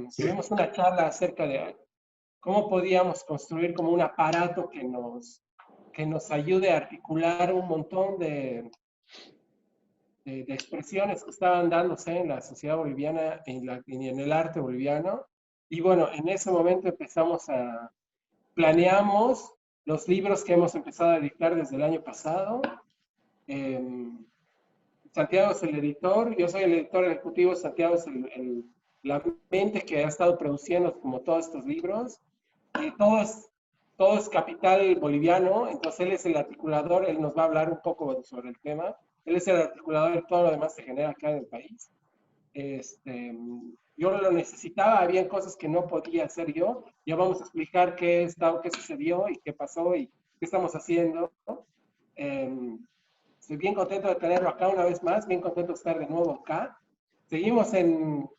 Sí, tuvimos una charla acerca de cómo podíamos construir como un aparato que nos ayude a articular un montón de expresiones que estaban dándose en la sociedad boliviana y en el arte boliviano. Y bueno, en ese momento planeamos los libros que hemos empezado a dictar desde el año pasado. Eh, Santiago es el editor, yo soy el editor ejecutivo, Santiago es la mente que ha estado produciendo como todos estos libros. Y todo es capital boliviano, entonces él es el articulador, él nos va a hablar un poco sobre el tema. Él es el articulador de todo lo demás se genera acá en el país. Este, yo lo necesitaba, había cosas que no podía hacer yo. Ya vamos a explicar qué sucedió y qué pasó y qué estamos haciendo, ¿no? Estoy bien contento de tenerlo acá una vez más, bien contento de estar de nuevo acá. Seguimos en,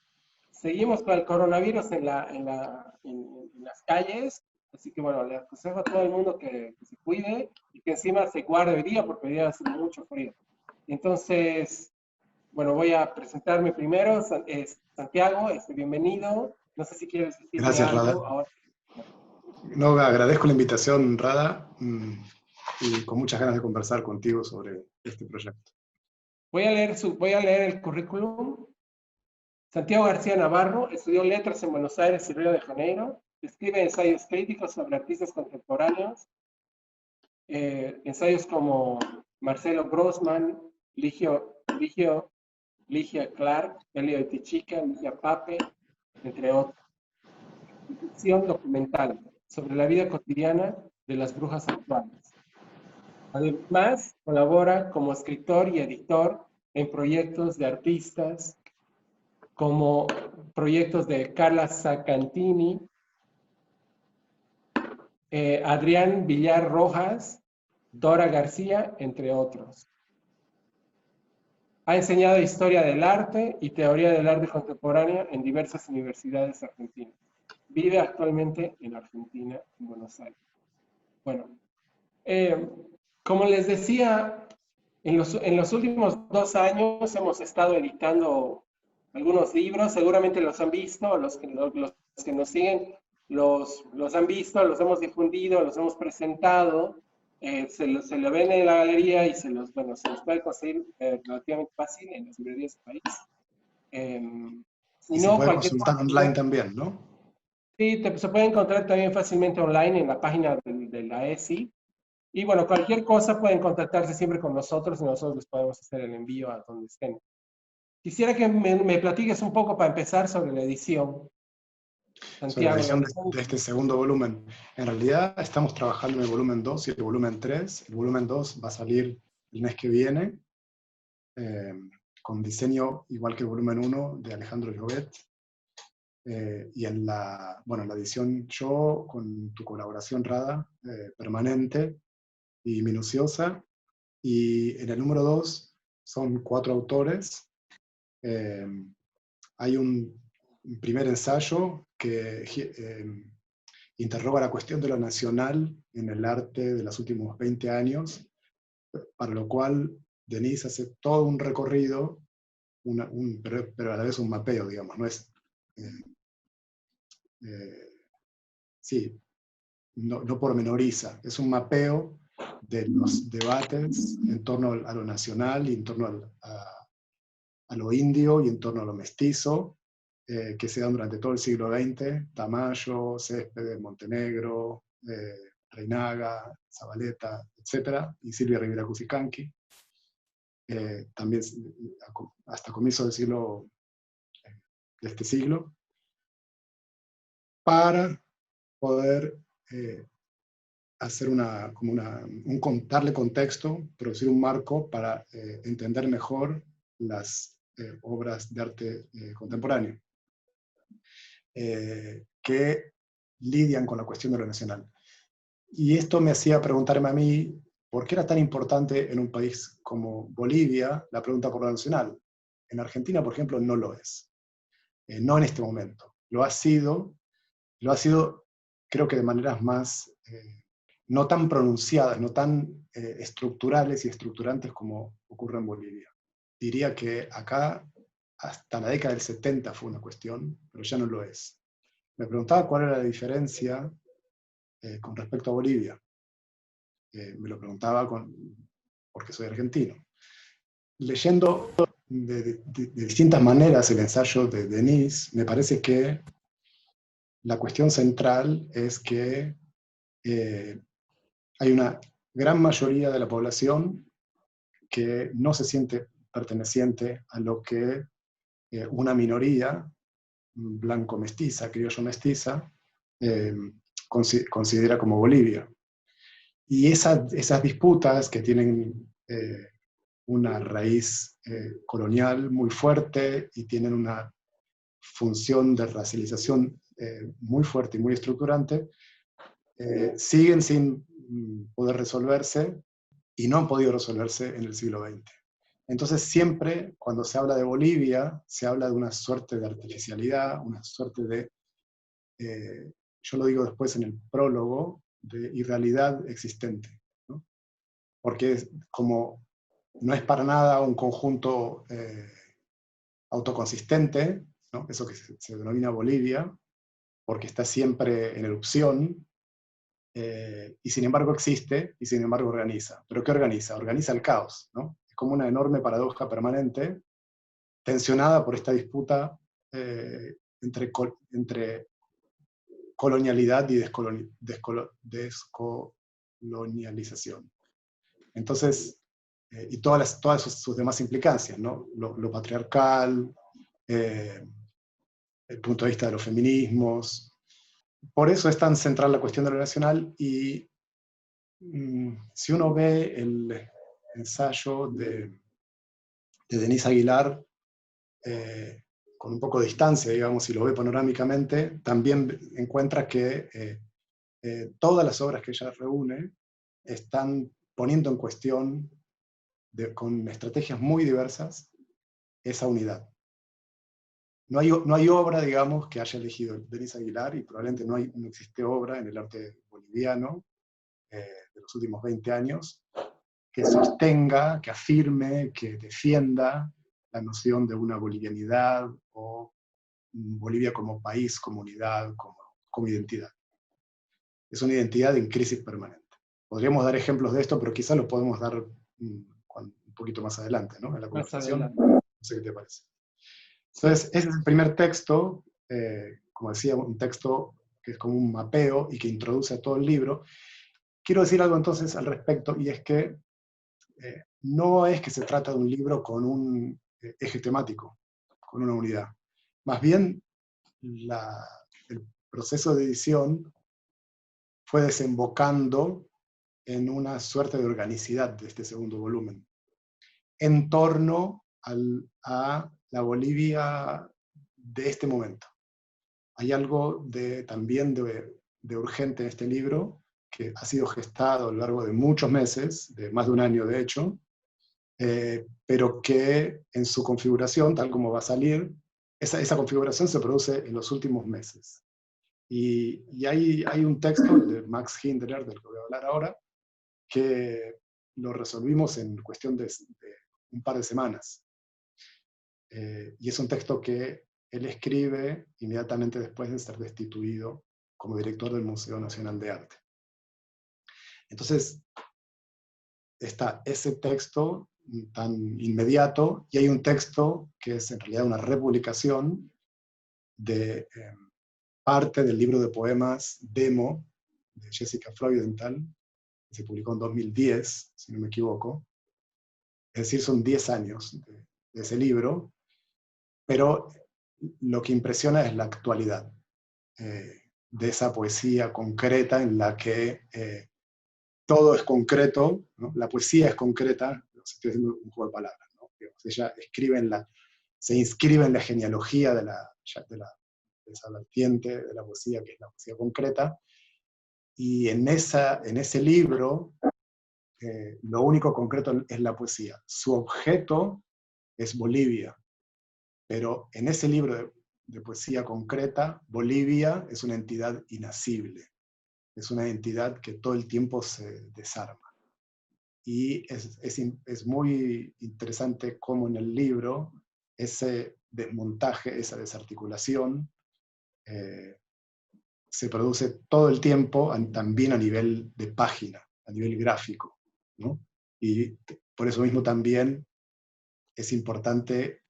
seguimos con el coronavirus en las calles, así que bueno, le aconsejo a todo el mundo que se cuide y que encima se guarde hoy día porque hoy día hace mucho frío. Entonces, bueno, voy a presentarme primero. Santiago, bienvenido. No sé si quieres decirme gracias, Rada. algo ahora. No, agradezco la invitación, Rada, y con muchas ganas de conversar contigo sobre este proyecto. Voy a leer el currículum. Santiago García Navarro estudió letras en Buenos Aires y Río de Janeiro. Escribe ensayos críticos sobre artistas contemporáneos, ensayos como Marcelo Grossman, Ligia Clark, Elio Tichica, Ligia Pape, entre otros. Ficción documental sobre la vida cotidiana de las brujas actuales. Además, colabora como escritor y editor en proyectos de artistas como proyectos de Carla Sacantini, Adrián Villar Rojas, Dora García, entre otros. Ha enseñado historia del arte y teoría del arte contemporáneo en diversas universidades argentinas. Vive actualmente en Argentina, en Buenos Aires. Bueno, eh, como les decía, en los últimos 2 años hemos estado editando algunos libros, seguramente los han visto, los que nos siguen los han visto, los hemos difundido, los hemos presentado, se lo ven en la galería y bueno, se los puede conseguir relativamente fácil en las librerías del país. Eh, si Y se no, puede cualquier consultar cosa, online también, ¿no? sí, se puede encontrar también fácilmente online en la página de la ESI. Y bueno, cualquier cosa pueden contactarse siempre con nosotros y nosotros les podemos hacer el envío a donde estén. Quisiera que me platiques un poco para empezar sobre la edición, Sobre la Santiago. La edición edición, de este segundo volumen. En realidad estamos trabajando en el volumen 2 y el volumen 3. El volumen 2 va a salir el mes que viene, eh, con diseño igual que el volumen 1 de Alejandro Llobet. Y bueno, en la edición yo, con tu colaboración, Rada, permanente y minuciosa. Y en el número 2 son 4 autores. Eh, Hay un primer ensayo que interroga la cuestión de lo nacional en el arte de los últimos 20 años, para lo cual Denise hace todo un recorrido, pero a la vez un mapeo, digamos, no es... Eh, eh, sí, no pormenoriza, es un mapeo de los debates en torno a lo nacional y en torno a lo indio y en torno a lo mestizo, que se dan durante todo el siglo XX, Tamayo, Céspedes, Montenegro, Reinaga, Zabaleta, etc., y Silvia Rivera Cusicanqui, también hasta comienzo del siglo, de este siglo, para poder hacer darle contexto, producir un marco para entender mejor las obras de arte contemporáneo, que lidian con la cuestión de lo nacional. Y esto me hacía preguntarme a mí, ¿por qué era tan importante en un país como Bolivia la pregunta por lo nacional? En Argentina, por ejemplo, no lo es. No en este momento. Lo ha sido, creo que de maneras más, no tan pronunciadas, no tan estructurales y estructurantes como ocurre en Bolivia. Diría que acá hasta la década del 70 fue una cuestión, pero ya no lo es. Me preguntaba cuál era la diferencia con respecto a Bolivia. Me lo preguntaba porque soy argentino. Leyendo de distintas maneras el ensayo de Denis, me parece que la cuestión central es que hay una gran mayoría de la población que no se siente perteneciente a lo que una minoría blanco-mestiza, criollo-mestiza, considera como Bolivia. Y esas disputas que tienen una raíz colonial muy fuerte y tienen una función de racialización muy fuerte y muy estructurante, siguen sin poder resolverse y no han podido resolverse en el siglo XX. Entonces siempre cuando se habla de Bolivia, se habla de una suerte de artificialidad, una suerte de, yo lo digo después en el prólogo, de irrealidad existente, ¿no? Porque como no es para nada un conjunto autoconsistente, ¿no? Eso que se denomina Bolivia, porque está siempre en erupción, y sin embargo existe, y sin embargo organiza. ¿Pero qué organiza? Organiza el caos, ¿no? Es como una enorme paradoja permanente, tensionada por esta disputa entre colonialidad y descolonialización. Entonces, y todas sus demás implicancias, ¿no? Lo patriarcal, el punto de vista de los feminismos. Por eso es tan central la cuestión de lo nacional, y si uno ve el ensayo de Denise Aguilar con un poco de distancia, digamos, y lo ve panorámicamente, también encuentra que todas las obras que ella reúne están poniendo en cuestión, con estrategias muy diversas, esa unidad. No hay obra, digamos, que haya elegido Denise Aguilar, y probablemente no existe obra en el arte boliviano de los últimos 20 años que sostenga, que afirme, que defienda la noción de una bolivianidad o Bolivia como país, como unidad, como identidad. Es una identidad en crisis permanente. Podríamos dar ejemplos de esto, pero quizás lo podemos dar un poquito más adelante, ¿no? En la conversación. No sé qué te parece. Entonces, ese es el primer texto, como decía, un texto que es como un mapeo y que introduce a todo el libro. Quiero decir algo entonces al respecto, y es que no es que se trata de un libro con un eje temático, con una unidad. Más bien, el proceso de edición fue desembocando en una suerte de organicidad de este segundo volumen, en torno a la Bolivia de este momento. Hay algo también de urgente en este libro, que ha sido gestado a lo largo de muchos meses, de más de un año de hecho, pero que en su configuración, tal como va a salir, esa configuración se produce en los últimos meses. Y hay un texto de Max Hinderer, del que voy a hablar ahora, que lo resolvimos en cuestión de un par de semanas. Y es un texto que él escribe inmediatamente después de ser destituido como director del Museo Nacional de Arte. Entonces, está ese texto tan inmediato, y hay un texto que es en realidad una republicación de parte del libro de poemas Demo, de Jessica Freudenthal, que se publicó en 2010, si no me equivoco. Es decir, son 10 años de ese libro, pero lo que impresiona es la actualidad de esa poesía concreta en la que todo es concreto, ¿no? La poesía es concreta, estoy haciendo un juego de palabras, ¿no? Ella se inscribe en la genealogía de esa vertiente de la poesía, que es la poesía concreta, y en ese libro lo único concreto es la poesía. Su objeto es Bolivia, pero en ese libro de poesía concreta, Bolivia es una entidad inasible, es una entidad que todo el tiempo se desarma. Y es muy interesante cómo en el libro ese desmontaje, esa desarticulación, se produce todo el tiempo, también a nivel de página, a nivel gráfico, ¿no? Y por eso mismo también es importante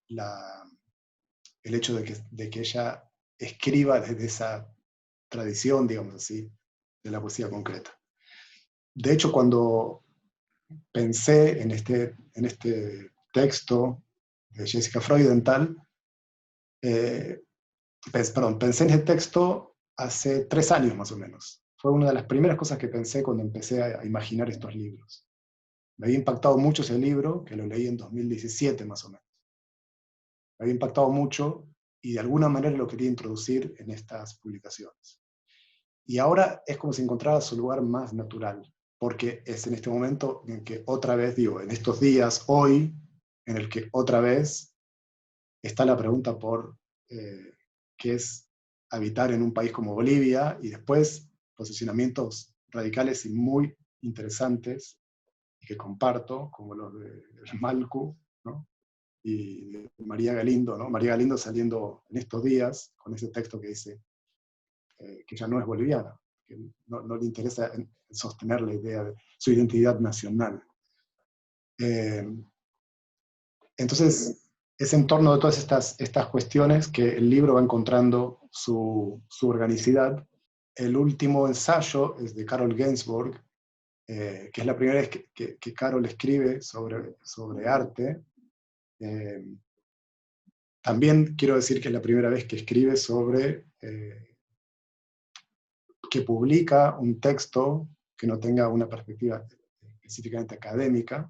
el hecho de que ella escriba desde esa tradición, digamos así, de la poesía concreta. De hecho, cuando pensé en este texto de Jessica Freudenthal, pensé en este texto hace 3 años más o menos. Fue una de las primeras cosas que pensé cuando empecé a imaginar estos libros. Me había impactado mucho ese libro, que lo leí en 2017 más o menos. Me había impactado mucho y de alguna manera lo quería introducir en estas publicaciones. Y ahora es como si encontrara su lugar más natural, porque es en este momento en que otra vez, digo, en estos días, hoy, en el que otra vez está la pregunta por qué es habitar en un país como Bolivia, y después posicionamientos radicales y muy interesantes, y que comparto, como los de Malcu, ¿no? Y de María Galindo, ¿no? María Galindo saliendo en estos días con ese texto que dice que ella no es boliviana, que no le interesa sostener la idea de su identidad nacional. Entonces, es en torno de todas estas cuestiones que el libro va encontrando su organicidad. El último ensayo es de Carol Gainsbourg, que es la primera vez que Carol escribe sobre arte. También quiero decir que es la primera vez que escribe que publica un texto que no tenga una perspectiva específicamente académica.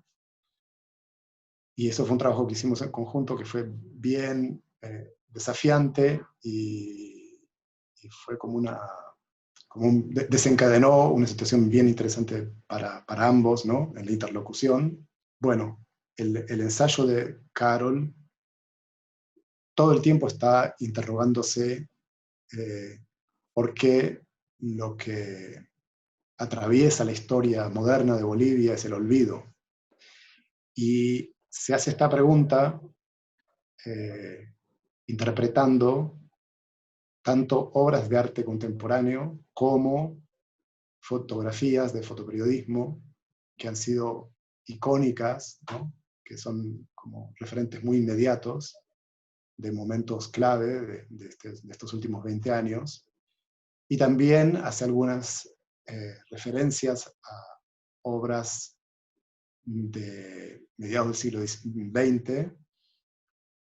Y eso fue un trabajo que hicimos en conjunto que fue bien desafiante y fue desencadenó una situación bien interesante para ambos, ¿no? En la interlocución. Bueno, el ensayo de Carol todo el tiempo está interrogándose por qué lo que atraviesa la historia moderna de Bolivia es el olvido. Y se hace esta pregunta interpretando tanto obras de arte contemporáneo como fotografías de fotoperiodismo que han sido icónicas, ¿no? Que son como referentes muy inmediatos de momentos clave de estos últimos 20 años, y también hace algunas referencias a obras de mediados del siglo XX,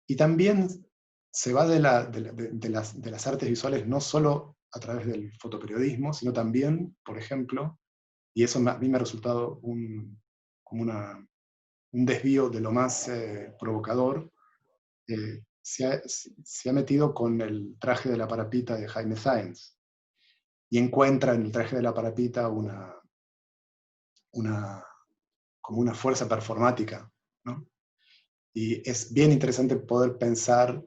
y también se va de las artes visuales no solo a través del fotoperiodismo, sino también, por ejemplo, y eso a mí me ha resultado como un desvío de lo más provocador, se ha metido con el traje de la parapita de Jaime Sáenz, y encuentra en el traje de la parapita como una fuerza performática, ¿no? Y es bien interesante poder pensar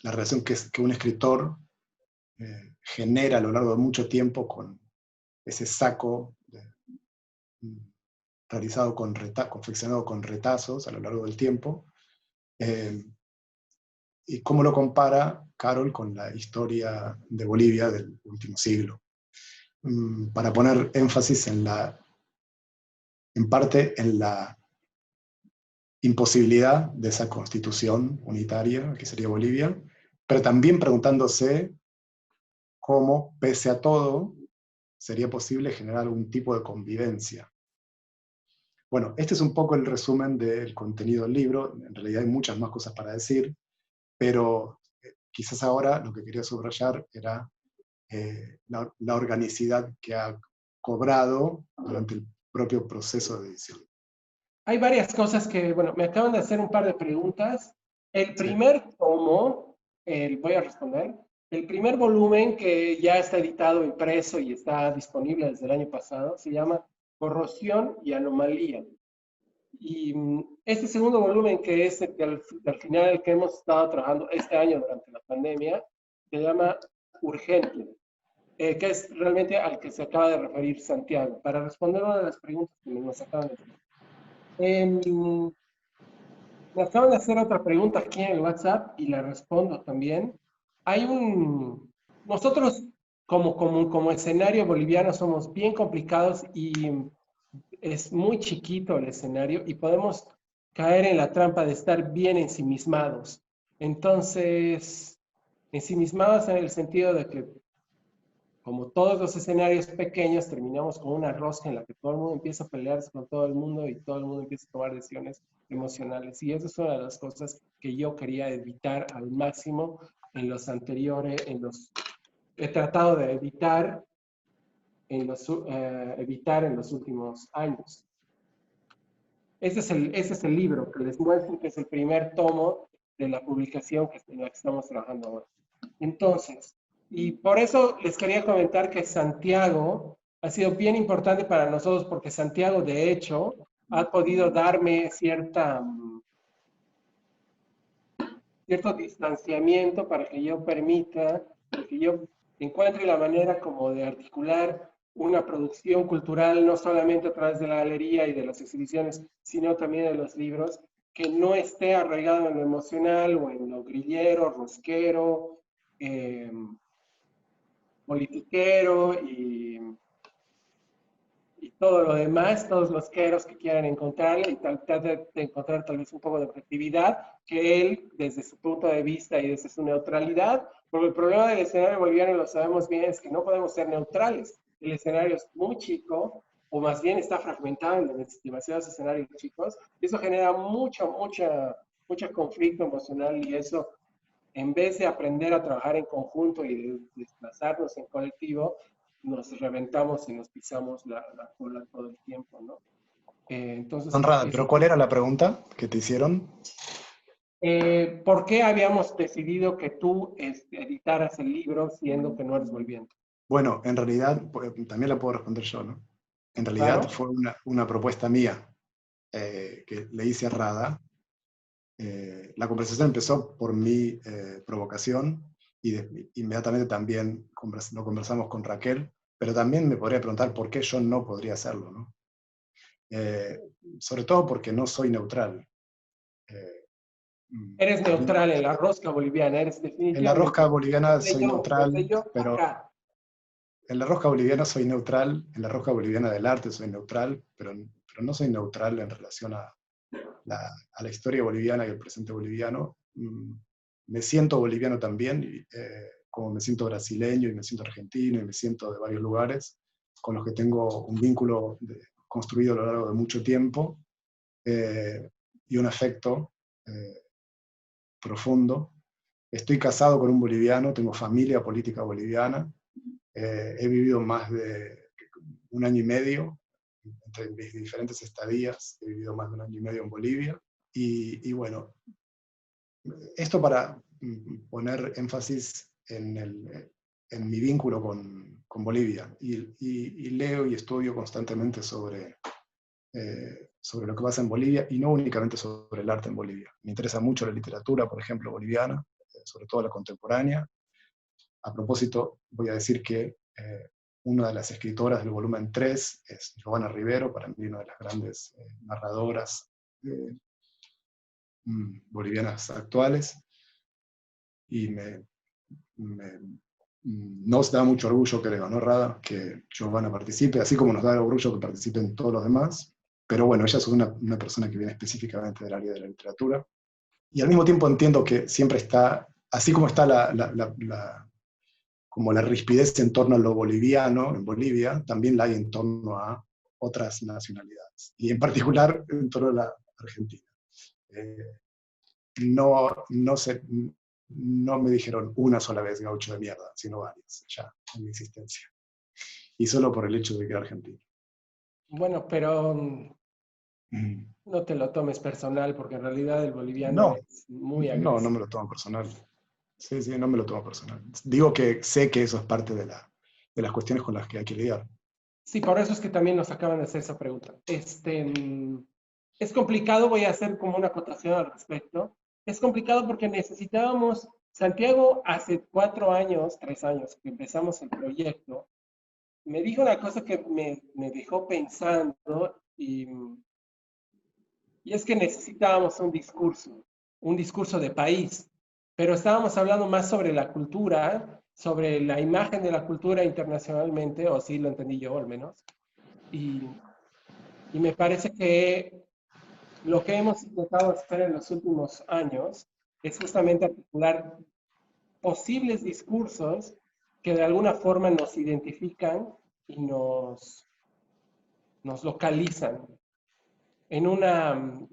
la relación que un escritor genera a lo largo de mucho tiempo con ese saco realizado confeccionado con retazos a lo largo del tiempo, y cómo lo compara Carol con la historia de Bolivia del último siglo. Para poner énfasis en parte en la imposibilidad de esa constitución unitaria que sería Bolivia, pero también preguntándose cómo, pese a todo, sería posible generar algún tipo de convivencia. Bueno, este es un poco el resumen del contenido del libro. En realidad hay muchas más cosas para decir, pero quizás ahora lo que quería subrayar era la organicidad que ha cobrado durante el propio proceso de edición. Hay varias cosas que, bueno, me acaban de hacer un par de preguntas. El primer tomo, voy a responder, el primer volumen que ya está editado, impreso y está disponible desde el año pasado, se llama Corrosión y Anomalía. Y este segundo volumen, que es al final el que hemos estado trabajando este año durante la pandemia, se llama Urgente, que es realmente al que se acaba de referir Santiago, para responder una de las preguntas que nos acaban de hacer. Me acaban de hacer otra pregunta aquí en el WhatsApp y la respondo también. Nosotros como escenario boliviano somos bien complicados y es muy chiquito el escenario y podemos caer en la trampa de estar bien ensimismados. Entonces, ensimismados en el sentido de que, como todos los escenarios pequeños, terminamos con una rosca en la que todo el mundo empieza a pelearse con todo el mundo y todo el mundo empieza a tomar decisiones emocionales. Y esa es una de las cosas que yo quería evitar al máximo en los anteriores, he tratado de evitar en los últimos años. Ese es el libro que les muestro, que es el primer tomo de la publicación en la que estamos trabajando ahora. Entonces, y por eso les quería comentar que Santiago ha sido bien importante para nosotros, porque Santiago, de hecho, ha podido darme cierto distanciamiento para que yo permita, que yo encuentre la manera como de articular una producción cultural, no solamente a través de la galería y de las exhibiciones, sino también de los libros, que no esté arraigado en lo emocional o en lo grillero, rosquero, politiquero y todo lo demás, todos los queros que quieran encontrarle y tratar de encontrar tal vez un poco de objetividad que él, desde su punto de vista y desde su neutralidad, porque el problema del escenario boliviano, lo sabemos bien, es que no podemos ser neutrales. El escenario es muy chico, o más bien está fragmentado en demasiados escenarios chicos, y eso genera mucho conflicto emocional y eso, en vez de aprender a trabajar en conjunto y de desplazarnos en colectivo, nos reventamos y nos pisamos la cola todo el tiempo, ¿no? Entonces, Honrada, pero ¿cuál era la pregunta que te hicieron? ¿por qué habíamos decidido que tú editaras el libro siendo que no eres boliviano? Bueno, en realidad, también la puedo responder yo, ¿no? En realidad Claro. fue una propuesta mía que le hice a Rada. La conversación empezó por mi provocación y inmediatamente también lo conversamos con Raquel, pero también me podría preguntar por qué yo no podría hacerlo, ¿no? Eh, Sobre todo porque no soy neutral. Eh, Eres neutral en la rosca boliviana, eres en la definitivamente. rosca boliviana soy Lo sé neutral, yo pero acá. en la rosca boliviana soy neutral, en la rosca boliviana del arte soy neutral, pero no soy neutral en relación a la historia boliviana y el presente boliviano. Me siento boliviano también, como me siento brasileño y me siento argentino y me siento de varios lugares con los que tengo un vínculo construido a lo largo de mucho tiempo y un afecto profundo. Estoy casado con un boliviano, tengo familia política boliviana, he vivido más de un año y medio entre mis diferentes estadías, he vivido más de un año y medio en Bolivia, y bueno, esto para poner énfasis en mi vínculo con Bolivia, y leo y estudio constantemente sobre lo que pasa en Bolivia, y no únicamente sobre el arte en Bolivia. Me interesa mucho la literatura, por ejemplo, boliviana, sobre todo la contemporánea. A propósito, voy a decir que una de las escritoras del volumen 3 es Giovanna Rivero, para mí una de las grandes narradoras bolivianas actuales, y nos da mucho orgullo, creo, ¿no, Rada? Que Giovanna participe, así como nos da orgullo que participen todos los demás, pero bueno, ella es una persona que viene específicamente del área de la literatura, y al mismo tiempo entiendo que siempre está, así como está como la rispidez en torno a lo boliviano en Bolivia, también la hay en torno a otras nacionalidades, y en particular en torno a la Argentina. No me dijeron una sola vez gaucho de mierda, sino varias, ya en mi existencia. Y solo por el hecho de que era argentino. Bueno, pero Mm. no te lo tomes personal, porque en realidad el boliviano No, es muy no me agresivo. lo tomo personal. Sí, sí, no me lo tomo personal. Digo que sé que eso es parte de las cuestiones con las que hay que lidiar. Sí, por eso es que también nos acaban de hacer esa pregunta. Es complicado, voy a hacer como una acotación al respecto. Es complicado porque necesitábamos, Santiago hace 4 años, 3 años que empezamos el proyecto, me dijo una cosa que me dejó pensando y y es que necesitábamos un discurso de país, pero estábamos hablando más sobre la cultura, sobre la imagen de la cultura internacionalmente, o así lo entendí yo al menos, y, y me parece que lo que hemos intentado hacer en los últimos años es justamente articular posibles discursos que de alguna forma nos identifican y nos localizan en una,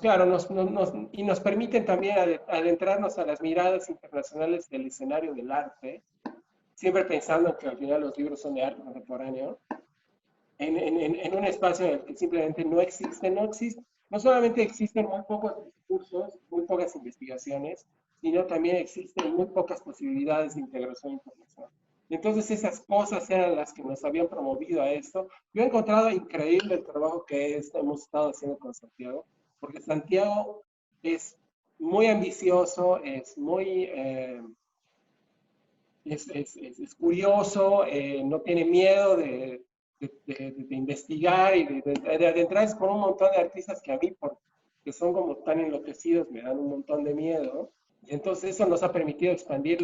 claro, y nos permiten también adentrarnos a las miradas internacionales del escenario del arte, siempre pensando que al final los libros son de arte contemporáneo, en un espacio en el que simplemente no solamente existen muy pocos discursos, muy pocas investigaciones, sino también existen muy pocas posibilidades de integración internacional. Entonces esas cosas eran las que nos habían promovido a esto. Yo he encontrado increíble el trabajo que hemos estado haciendo con Santiago, porque Santiago es muy ambicioso, es curioso, no tiene miedo de investigar y de adentrarse con un montón de artistas que a mí, que son como tan enloquecidos, me dan un montón de miedo. Y entonces eso nos ha permitido expandir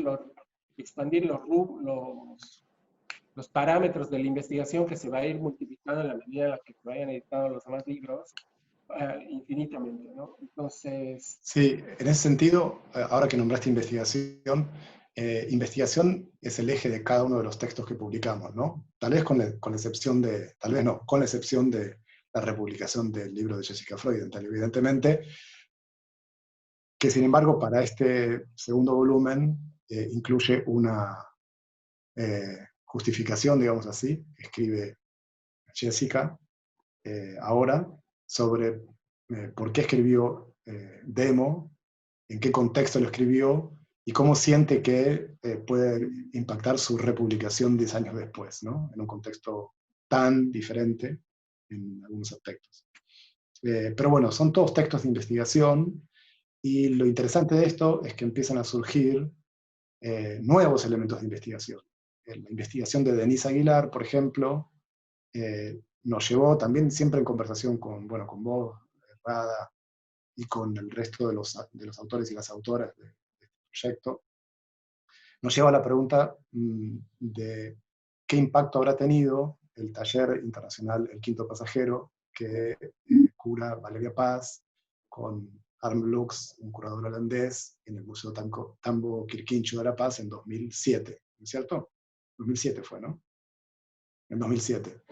los parámetros de la investigación que se va a ir multiplicando en la medida en la que vayan editando los demás libros, infinitamente, ¿no? Entonces, Sí, en ese sentido, ahora que nombraste investigación, investigación es el eje de cada uno de los textos que publicamos, ¿no? Tal vez con la excepción de, tal vez no, con la excepción de la republicación del libro de Jessica Freudenthal, evidentemente, que sin embargo para este segundo volumen incluye una justificación, digamos así, que escribe Jessica ahora sobre por qué escribió Demo, en qué contexto lo escribió y cómo siente que puede impactar su republicación 10 años después, ¿no? En un contexto tan diferente en algunos aspectos. Pero bueno, son todos textos de investigación y lo interesante de esto es que empiezan a surgir nuevos elementos de investigación. La investigación de Denise Aguilar, por ejemplo, nos llevó también siempre en conversación con, bueno, con vos, Rada, y con el resto de los autores y las autoras de este proyecto, nos lleva a la pregunta de qué impacto habrá tenido el taller internacional El Quinto Pasajero, que cura Valeria Paz, con Harm Lux, un curador holandés, en el Museo Tambo Quirquincho de La Paz en 2007, ¿no es cierto? 2007 fue, ¿no? En 2007.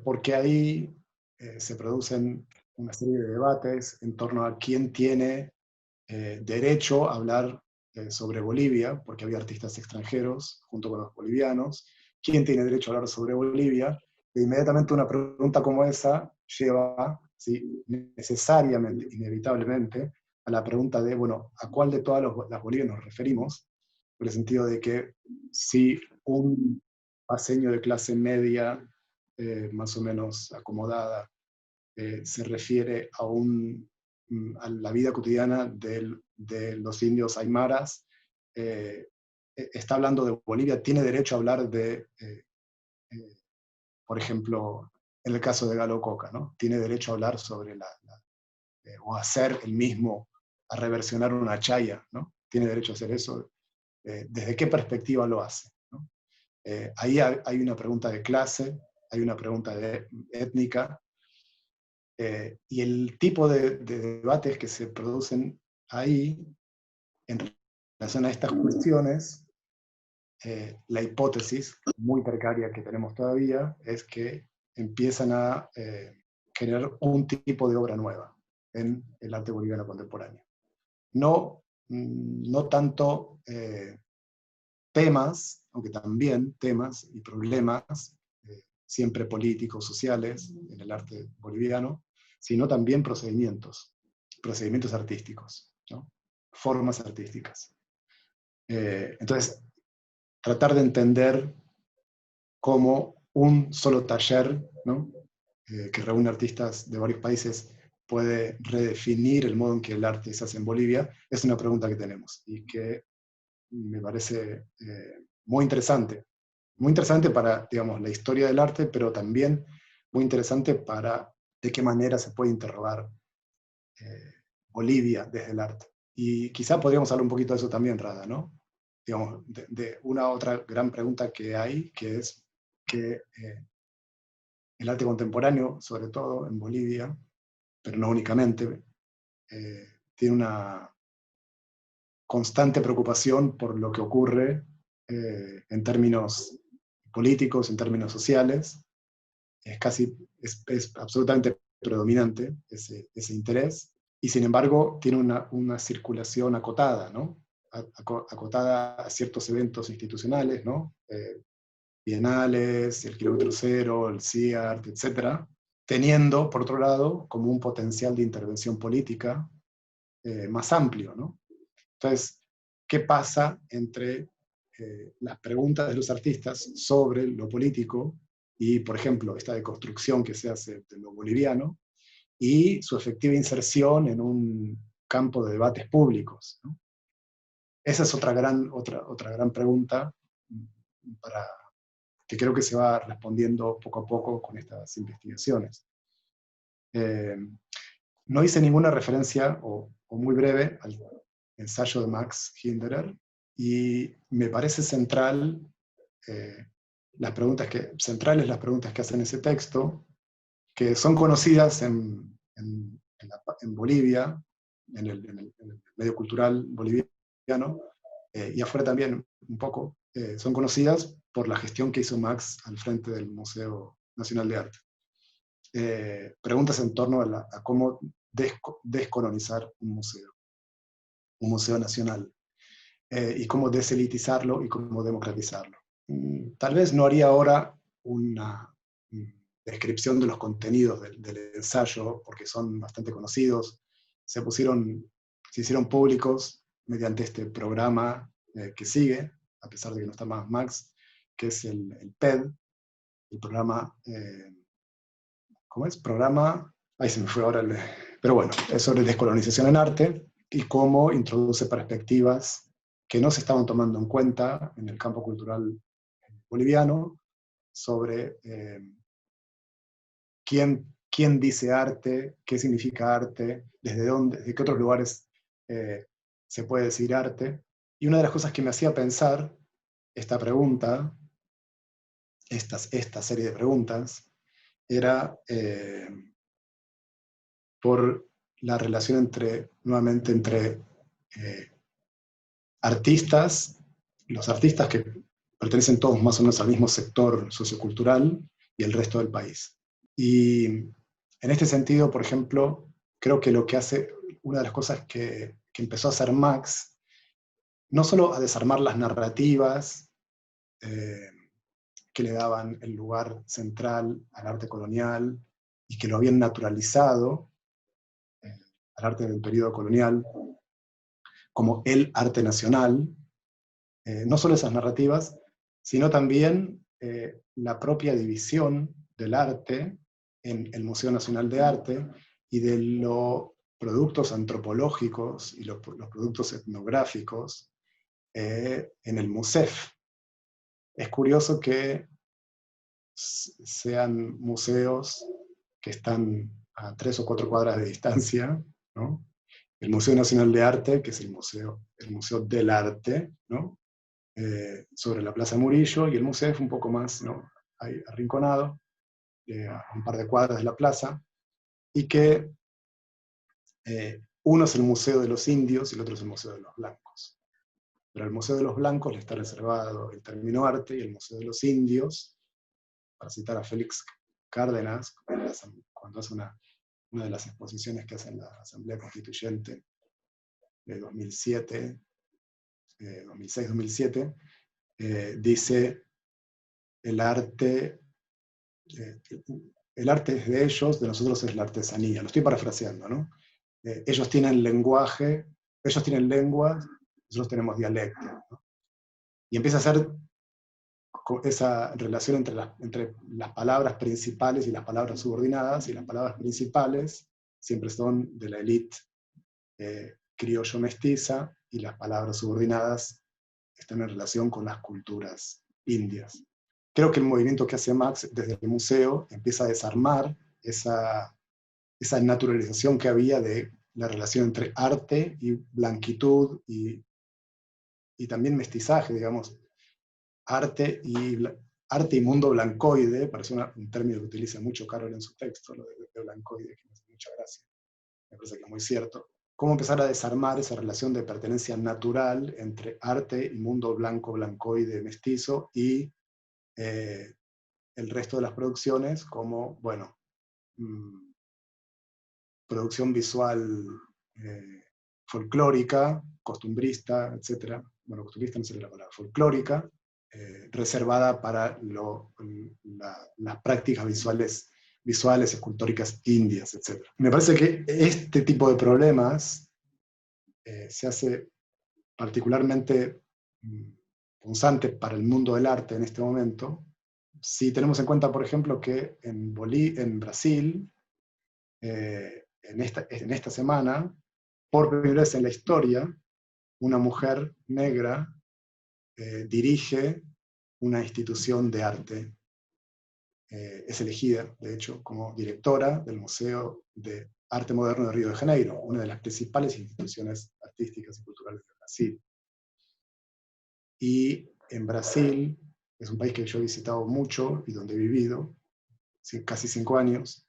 Porque ahí se producen una serie de debates en torno a quién tiene derecho a hablar sobre Bolivia, porque había artistas extranjeros junto con los bolivianos, quién tiene derecho a hablar sobre Bolivia, e inmediatamente una pregunta como esa lleva, ¿sí?, necesariamente, inevitablemente, a la pregunta de, bueno, ¿a cuál de todas las Bolivias nos referimos? En el sentido de que si un paseño de clase media, más o menos acomodada, se refiere a la vida cotidiana de los indios aymaras, está hablando de Bolivia, tiene derecho a hablar de, por ejemplo, en el caso de Galo Coca, ¿no? Tiene derecho a hablar sobre o hacer el mismo, a reversionar una chaya, ¿no? Tiene derecho a hacer eso. ¿Desde qué perspectiva lo hace? ¿No? Ahí hay una pregunta de clase, hay una pregunta étnica, y el tipo de debates que se producen ahí en relación a estas cuestiones, la hipótesis muy precaria que tenemos todavía es que empiezan a generar un tipo de obra nueva en el arte boliviano contemporáneo. No tanto temas, aunque también temas y problemas, siempre políticos, sociales, en el arte boliviano, sino también procedimientos artísticos, ¿no? Formas artísticas. Entonces, tratar de entender cómo un solo taller, ¿no?, que reúne artistas de varios países puede redefinir el modo en que el arte se hace en Bolivia, es una pregunta que tenemos y que me parece muy interesante para, digamos, la historia del arte, pero también muy interesante para de qué manera se puede interrogar Bolivia desde el arte. Y quizá podríamos hablar un poquito de eso también, Rada, ¿no? Digamos, de una otra gran pregunta que hay, que es que el arte contemporáneo, sobre todo en Bolivia, pero no únicamente, tiene una constante preocupación por lo que ocurre en términos políticos, en términos sociales. Es absolutamente predominante ese interés, y sin embargo tiene una circulación acotada, ¿no? Acotada a ciertos eventos institucionales, ¿no? Bienales, el Kilómetro Cero, el CIART, etcétera, teniendo, por otro lado, como un potencial de intervención política más amplio, ¿no? Entonces, ¿qué pasa entre las preguntas de los artistas sobre lo político y, por ejemplo, esta deconstrucción que se hace de lo boliviano y su efectiva inserción en un campo de debates públicos, ¿no? Esa es otra gran pregunta para, que creo que se va respondiendo poco a poco con estas investigaciones. No hice ninguna referencia, o muy breve, al ensayo de Max Hinderer, y me parece centrales las preguntas que hacen ese texto, que son conocidas en Bolivia, en el medio cultural boliviano, y afuera también un poco, son conocidas por la gestión que hizo Max al frente del Museo Nacional de Arte. Preguntas en torno a cómo descolonizar un museo nacional, y cómo deselitizarlo y cómo democratizarlo. Tal vez no haría ahora una descripción de los contenidos del ensayo, porque son bastante conocidos, se hicieron públicos mediante este programa que sigue, a pesar de que no está más Max, que es el PED, el programa, ¿cómo es? Programa, ahí se me fue ahora pero bueno, es sobre descolonización en arte y cómo introduce perspectivas que no se estaban tomando en cuenta en el campo cultural boliviano sobre quién dice arte, qué significa arte, desde qué otros lugares se puede decir arte. Y una de las cosas que me hacía pensar esta pregunta, esta serie de preguntas, era por la relación nuevamente entre artistas, los artistas que pertenecen todos más o menos al mismo sector sociocultural y el resto del país. Y en este sentido, por ejemplo, creo que una de las cosas que empezó a hacer Max, no solo a desarmar las narrativas que le daban el lugar central al arte colonial y que lo habían naturalizado al arte del periodo colonial como el arte nacional, no solo esas narrativas, sino también la propia división del arte en el Museo Nacional de Arte y de los productos antropológicos y los productos etnográficos en el MUSEF. Es curioso que sean museos que están a 3 o 4 cuadras de distancia, ¿no? El Museo Nacional de Arte, que es el museo del arte, ¿no? Sobre la Plaza Murillo, y el museo es un poco más, ¿no? Ahí, arrinconado, a un par de cuadras de la plaza, y que uno es el Museo de los Indios y el otro es el Museo de los Blancos. Pero al Museo de los Blancos le está reservado el término arte, y el Museo de los Indios, para citar a Félix Cárdenas, cuando hace una de las exposiciones que hace en la Asamblea Constituyente de 2007, 2006-2007, dice el arte es de ellos, de nosotros es la artesanía. Lo estoy parafraseando, ¿no? Ellos tienen lenguaje, ellos tienen lengua, nosotros tenemos dialecto, ¿no? Y empieza a ser esa relación entre las palabras principales y las palabras subordinadas, y las palabras principales siempre son de la élite criollo mestiza, y las palabras subordinadas están en relación con las culturas indias. creo que el movimiento que hace Max desde el museo empieza a desarmar esa naturalización que había de la relación entre arte y blanquitud y también mestizaje, digamos. Arte y mundo blancoide, parece un término que utiliza mucho Carol en su texto, lo de blancoide, que me hace mucha gracia, me parece que es muy cierto. Cómo empezar a desarmar esa relación de pertenencia natural entre arte y mundo blanco, blancoide, mestizo, y el resto de las producciones como, bueno, producción visual folclórica, costumbrista, etc. Bueno, costumbrista no sería la palabra, folclórica, reservada para las prácticas visuales, escultóricas indias, etc. Me parece que este tipo de problemas se hace particularmente punzante para el mundo del arte en este momento, si tenemos en cuenta, por ejemplo, que en Brasil, en esta semana, por primera vez en la historia, una mujer negra dirige una institución de arte. Es elegida, de hecho, como directora del Museo de Arte Moderno de Río de Janeiro, una de las principales instituciones artísticas y culturales de Brasil. Y en Brasil, es un país que yo he visitado mucho y donde he vivido, casi 5 años.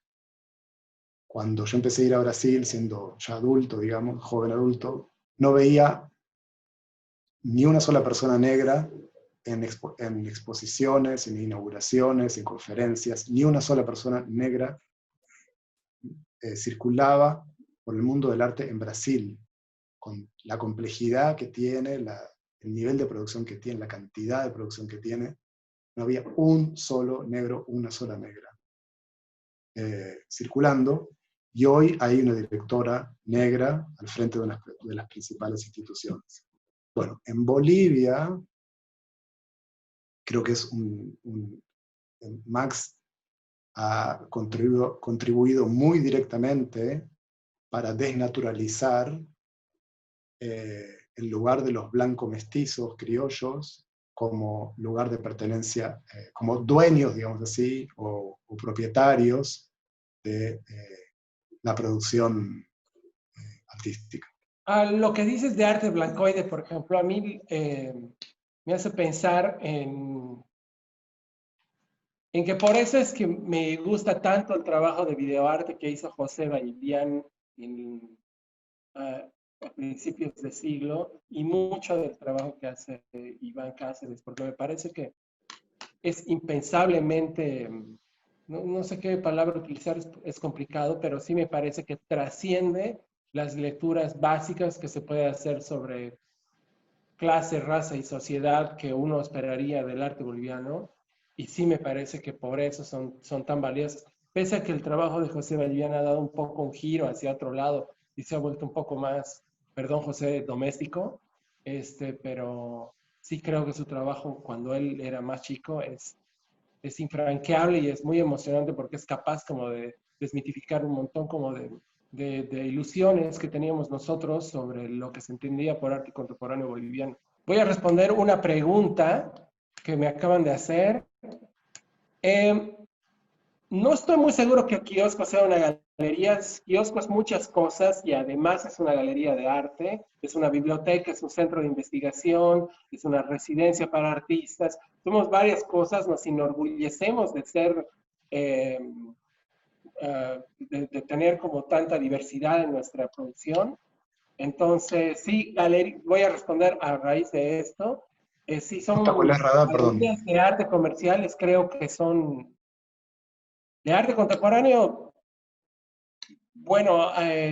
Cuando yo empecé a ir a Brasil, siendo ya adulto, digamos, joven adulto, no veía ni una sola persona negra en exposiciones, en inauguraciones, en conferencias, ni una sola persona negra circulaba por el mundo del arte en Brasil, con la complejidad que tiene, el nivel de producción que tiene, la cantidad de producción que tiene. No había un solo negro, una sola negra circulando, y hoy hay una directora negra al frente de las principales instituciones. Bueno, en Bolivia, creo que Max ha contribuido muy directamente para desnaturalizar el lugar de los blancos mestizos criollos como lugar de pertenencia, como dueños, digamos así, o propietarios de la producción artística. Lo que dices de arte blancoide, por ejemplo, a mí me hace pensar en que por eso es que me gusta tanto el trabajo de videoarte que hizo José Vallivian a principios de siglo, y mucho del trabajo que hace Iván Cáceres, porque me parece que es impensablemente, no sé qué palabra utilizar, es complicado, pero sí me parece que trasciende las lecturas básicas que se puede hacer sobre clase, raza y sociedad que uno esperaría del arte boliviano, y sí me parece que por eso son tan valiosos. Pese a que el trabajo de José Vallivian ha dado un poco un giro hacia otro lado y se ha vuelto un poco más, perdón José, doméstico, pero sí creo que su trabajo cuando él era más chico es infranqueable y es muy emocionante porque es capaz como de desmitificar un montón como de ilusiones que teníamos nosotros sobre lo que se entendía por arte contemporáneo boliviano. Voy a responder una pregunta que me acaban de hacer. No estoy muy seguro que Kiosco sea una galería. Kiosco es muchas cosas y además es una galería de arte, es una biblioteca, es un centro de investigación, es una residencia para artistas. Somos varias cosas, nos enorgullecemos de ser, de tener como tanta diversidad en nuestra producción. Entonces, sí, voy a responder a raíz de esto. Sí, ¿Cuál son es Radar? Perdón. galerías de arte comerciales, creo que son de arte contemporáneo. Bueno,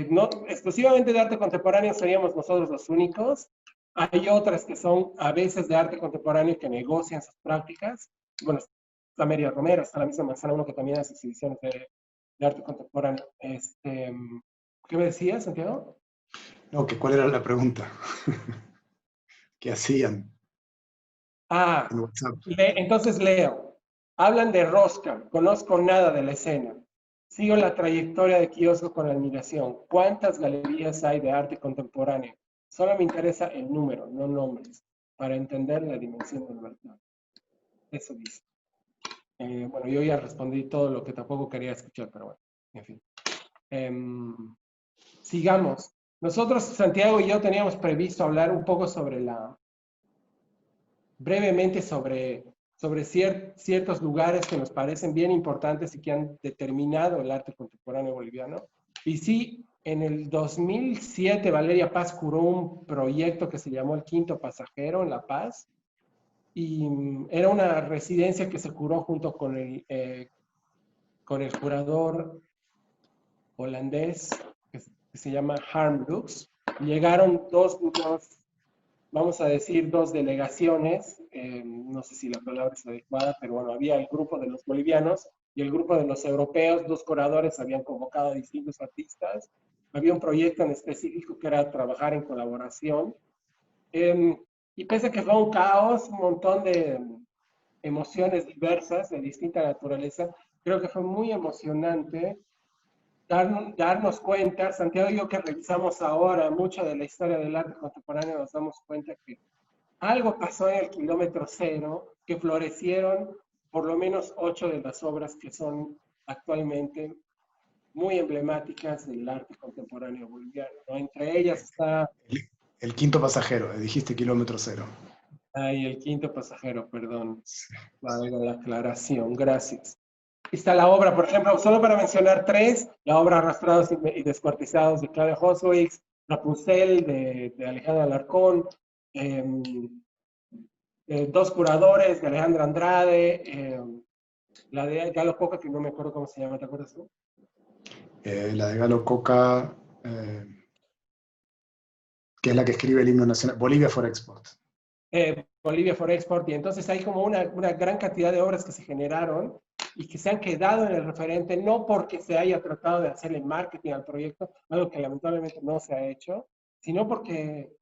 no exclusivamente de arte contemporáneo seríamos nosotros los únicos. Hay otras que son a veces de arte contemporáneo que negocian sus prácticas. Bueno, está María Romero, está la misma Manzana uno que también hace exhibiciones de arte contemporáneo. ¿Qué me decías, Santiago? No, ¿cuál era la pregunta? ¿Qué hacían en WhatsApp? Entonces leo. Hablan de Rosca, conozco nada de la escena. Sigo la trayectoria de Kiosco con admiración. ¿Cuántas galerías hay de arte contemporáneo? Solo me interesa el número, no nombres, para entender la dimensión del mercado. Eso dice. Bueno, yo ya respondí todo lo que tampoco quería escuchar, pero bueno, en fin. Em, Sigamos. Nosotros, Santiago y yo, teníamos previsto hablar un poco sobre brevemente sobre ciertos lugares que nos parecen bien importantes y que han determinado el arte contemporáneo boliviano. Y sí, en el 2007 Valeria Paz curó un proyecto que se llamó El Quinto Pasajero en La Paz, y era una residencia que se curó junto con el curador holandés que se llama Harm Lux. Llegaron vamos a decir, dos delegaciones, no sé si la palabra es adecuada, pero bueno, había el grupo de los bolivianos y el grupo de los europeos, dos curadores habían convocado a distintos artistas, había un proyecto en específico que era trabajar en colaboración, eh, y pese a que fue un caos, un montón de emociones diversas de distinta naturaleza, creo que fue muy emocionante darnos cuenta, Santiago y yo que revisamos ahora mucha de la historia del arte contemporáneo, nos damos cuenta que algo pasó en el kilómetro cero, que florecieron por lo menos 8 de las obras que son actualmente muy emblemáticas del arte contemporáneo boliviano, ¿no? Entre ellas está El, el quinto pasajero, dijiste kilómetro cero. ahí el quinto pasajero, perdón, valga la aclaración, gracias. Está la obra, por ejemplo, solo para mencionar tres, la obra Arrastrados y Descuartizados de Claudia Hosowitz, Rapunzel de Alejandro Alarcón, eh, dos curadores de Alejandra Andrade, la de Galo Coca, que no me acuerdo cómo se llama, ¿te acuerdas tú? La de Galo Coca, eh, que es la que escribe el himno nacional, Bolivia for Export. Bolivia for Export, y entonces hay como una gran cantidad de obras que se generaron y que se han quedado en el referente, no porque se haya tratado de hacerle marketing al proyecto, algo que lamentablemente no se ha hecho, sino porque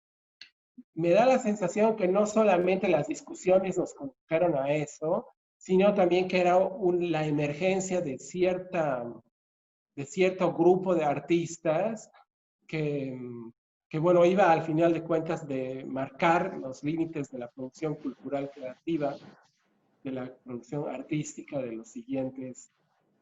me da la sensación que no solamente las discusiones nos condujeron a eso, sino también que era la emergencia de cierto grupo de artistas que, bueno, iba al final de cuentas de marcar los límites de la producción cultural creativa, de la producción artística de los siguientes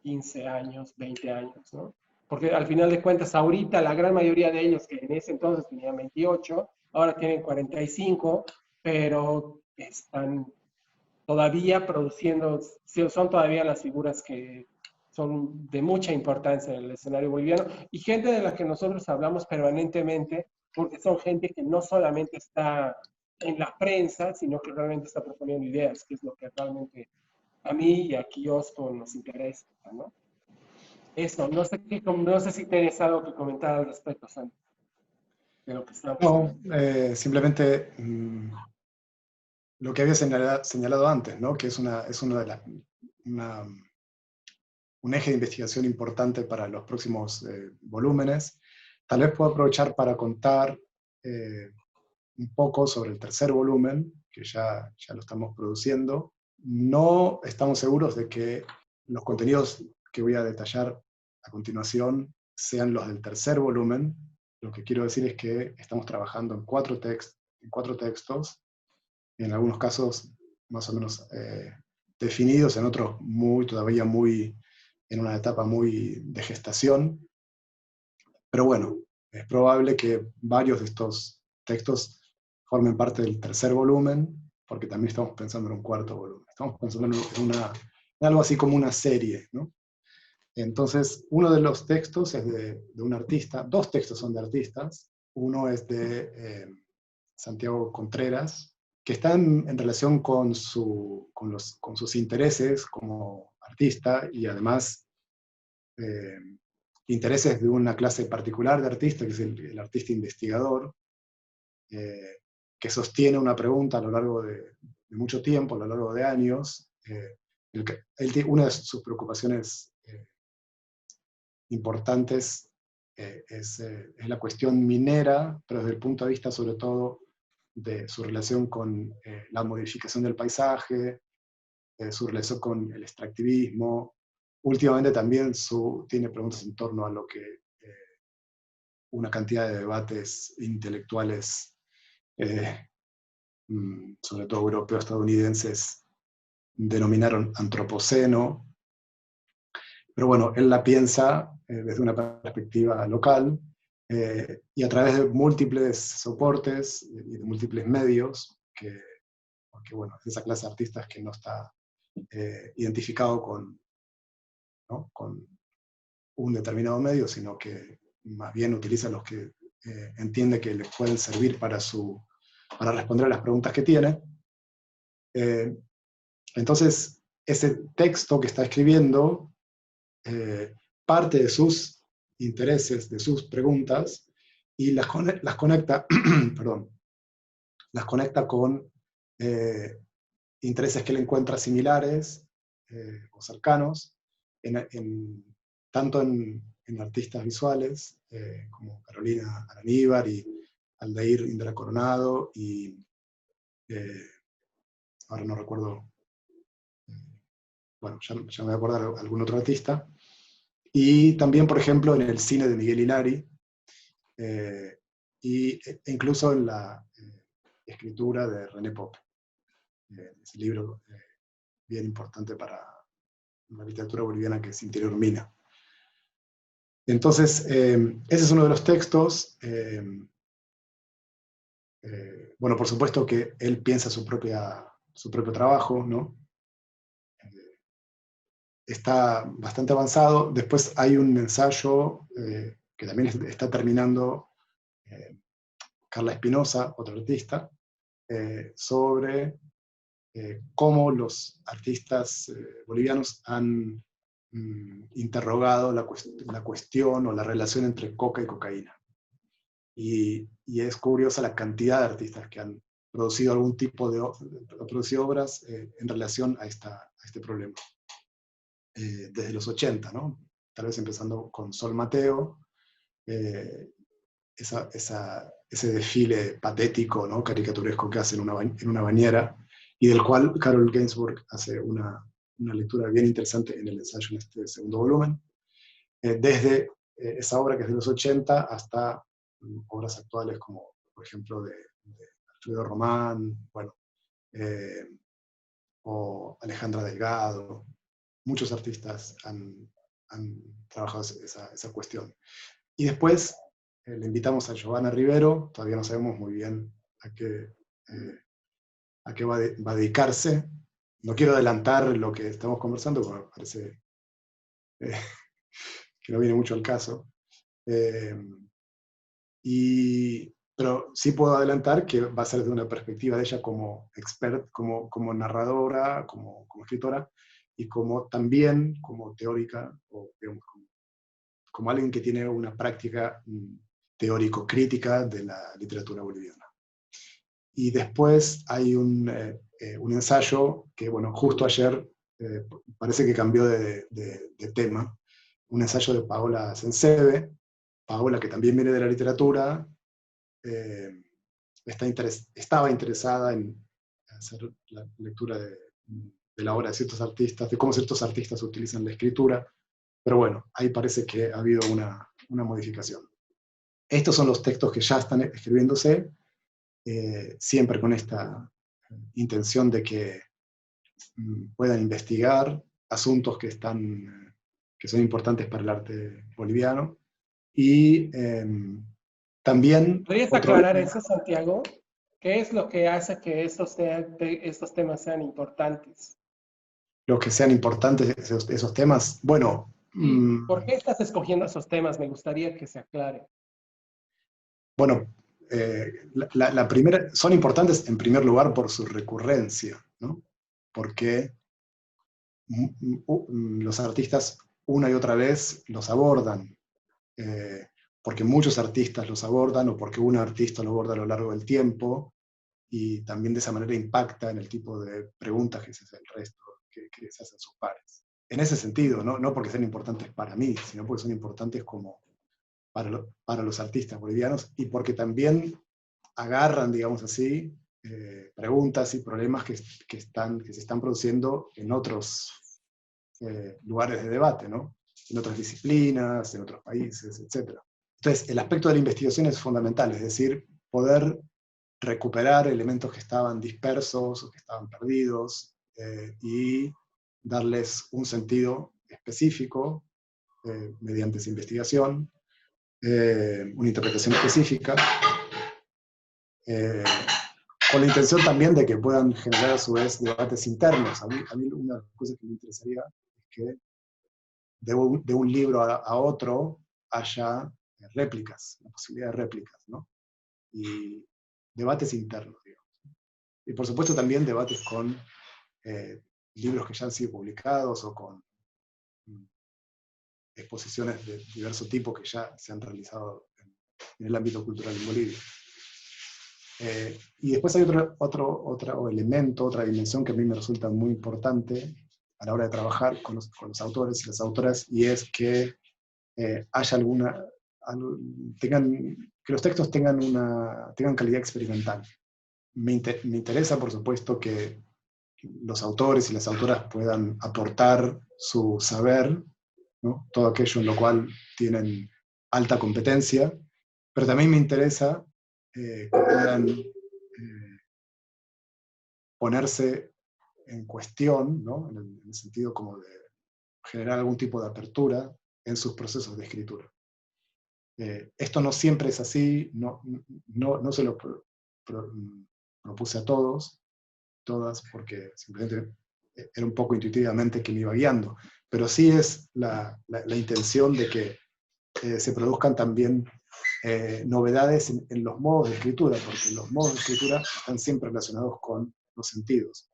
15 años, 20 años, ¿no? Porque al final de cuentas, ahorita la gran mayoría de ellos, que en ese entonces tenían 28, ahora tienen 45, pero están todavía produciendo, son todavía las figuras que son de mucha importancia en el escenario boliviano y gente de la que nosotros hablamos permanentemente, porque son gente que no solamente está en la prensa, sino que realmente está proponiendo ideas, que es lo que realmente a mí y a Kiosco nos interesa, ¿no? Eso, no sé si tienes algo que comentar al respecto, Santi, de lo que estamos No, hablando. simplemente lo que había señalado antes, ¿no? Que es una de las, una, un eje de investigación importante para los próximos volúmenes. Tal vez puedo aprovechar para contar un poco sobre el tercer volumen, que ya lo estamos produciendo. No estamos seguros de que los contenidos que voy a detallar a continuación sean los del tercer volumen. Lo que quiero decir es que estamos trabajando en cuatro textos, en algunos casos más o menos definidos, en otros todavía muy en una etapa muy de gestación. Pero bueno, es probable que varios de estos textos formen parte del tercer volumen, porque también estamos pensando en un cuarto volumen. Estamos pensando en algo así como una serie, ¿no? Entonces, uno de los textos es de un artista, dos textos son de artistas. Uno es de Santiago Contreras, que está en relación con sus intereses como artista y además eh, intereses de una clase particular de artista, que es el artista investigador, eh, que sostiene una pregunta a lo largo de mucho tiempo, a lo largo de años. Una de sus preocupaciones importantes es la cuestión minera, pero desde el punto de vista sobre todo de su relación con la modificación del paisaje, su relación con el extractivismo. Últimamente también tiene preguntas en torno a lo que una cantidad de debates intelectuales, sobre todo europeos, estadounidenses, denominaron antropoceno. Pero bueno, él la piensa desde una perspectiva local, y a través de múltiples soportes y de múltiples medios, porque bueno, es esa clase de artistas que no está identificado ¿no? con un determinado medio, sino que más bien utiliza los que entiende que les pueden servir para responder a las preguntas que tiene. Entonces, ese texto que está escribiendo parte de sus intereses, de sus preguntas, y las conecta, perdón, las conecta con intereses que él encuentra similares o cercanos, tanto en artistas visuales como Carolina Araníbar y Aldair Indra Coronado y ahora no recuerdo, bueno, ya me voy a acordar algún otro artista, y también, por ejemplo, en el cine de Miguel Hilari, e incluso en la escritura de René Pop, ese libro bien importante para la literatura boliviana, que es Interior Mina. Entonces, ese es uno de los textos. Bueno, por supuesto que él piensa su propio trabajo, ¿no? Está bastante avanzado. Después hay un ensayo que también está terminando Carla Espinosa, otra artista, sobre cómo los artistas bolivianos han interrogado la cuestión o la relación entre coca y cocaína. Y es curiosa la cantidad de artistas que han producido algún tipo producido obras en relación a este problema. Desde los 80, ¿no? Tal vez empezando con Sol Mateo, ese desfile patético, ¿no? Caricaturesco que hace en una bañera, y del cual Carol Gainsbourg hace una lectura bien interesante en el ensayo en este segundo volumen, desde esa obra que es de los 80 hasta obras actuales como, por ejemplo, de Alfredo Román, bueno, o Alejandra Delgado. Muchos artistas han trabajado esa cuestión. Y después le invitamos a Giovanna Rivero, todavía no sabemos muy bien a qué va a dedicarse. No quiero adelantar lo que estamos conversando, porque me parece que no viene mucho al caso. Pero sí puedo adelantar que va a ser desde una perspectiva de ella como como narradora, como escritora, y también como teórica, o digamos, como alguien que tiene una práctica teórico-crítica de la literatura boliviana. Y después hay un ensayo que, bueno, justo ayer parece que cambió de tema, un ensayo de Paola Sensebe. Paola, que también viene de la literatura, estaba interesada en hacer la lectura de la obra de ciertos artistas, de cómo ciertos artistas utilizan la escritura, pero bueno, ahí parece que ha habido una modificación. Estos son los textos que ya están escribiéndose, siempre con esta intención de que puedan investigar asuntos que son importantes para el arte boliviano, y también... ¿Podrías aclarar eso, Santiago? ¿Qué es lo que hace que estos temas sean importantes? Los que sean importantes esos temas, bueno... ¿Por qué estás escogiendo esos temas? Me gustaría que se aclare. Bueno, la primera, son importantes en primer lugar por su recurrencia, ¿no? Porque los artistas una y otra vez los abordan, porque muchos artistas los abordan, o porque un artista lo aborda a lo largo del tiempo, y también de esa manera impacta en el tipo de preguntas que se hace el resto, que se hacen sus pares. En ese sentido, no porque sean importantes para mí, sino porque son importantes como para los artistas bolivianos, y porque también agarran, digamos así, preguntas y problemas que se están produciendo en otros lugares de debate, ¿no? En otras disciplinas, en otros países, etc. Entonces, el aspecto de la investigación es fundamental, es decir, poder recuperar elementos que estaban dispersos o que estaban perdidos, y darles un sentido específico mediante esa investigación, una interpretación específica, con la intención también de que puedan generar a su vez debates internos. A mí una de las cosas que me interesaría es que de un libro a otro haya réplicas, la posibilidad de réplicas, ¿no? Y debates internos, digamos. Y por supuesto también debates con libros que ya han sido publicados o con exposiciones de diverso tipo que ya se han realizado en el ámbito cultural en Bolivia. Y después hay otro elemento, otra dimensión que a mí me resulta muy importante a la hora de trabajar con los autores y las autoras, y es que haya que los textos tengan calidad experimental. Me interesa, por supuesto, que los autores y las autoras puedan aportar su saber, ¿no? Todo aquello en lo cual tienen alta competencia, pero también me interesa que puedan ponerse en cuestión, ¿no? En el sentido como de generar algún tipo de apertura en sus procesos de escritura. Esto no siempre es así, no se lo propuse a todas, porque simplemente era un poco intuitivamente que me iba guiando, pero sí es la intención de que se produzcan también novedades en los modos de escritura, porque los modos de escritura están siempre relacionados con los sentidos.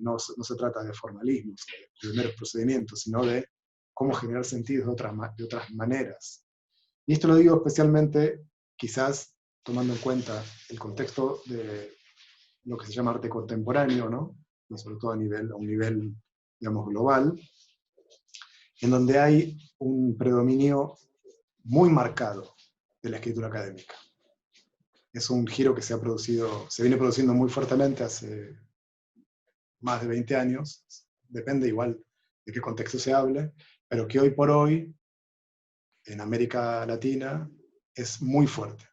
No se trata de formalismos, de meros procedimientos, sino de cómo generar sentidos de otras maneras. Y esto lo digo especialmente, quizás tomando en cuenta el contexto de lo que se llama arte contemporáneo, ¿no? Y sobre todo a un nivel, digamos, global, en donde hay un predominio muy marcado de la escritura académica. Es un giro que se viene produciendo muy fuertemente hace más de 20 años, depende igual de qué contexto se hable, pero que hoy por hoy, en América Latina, es muy fuerte.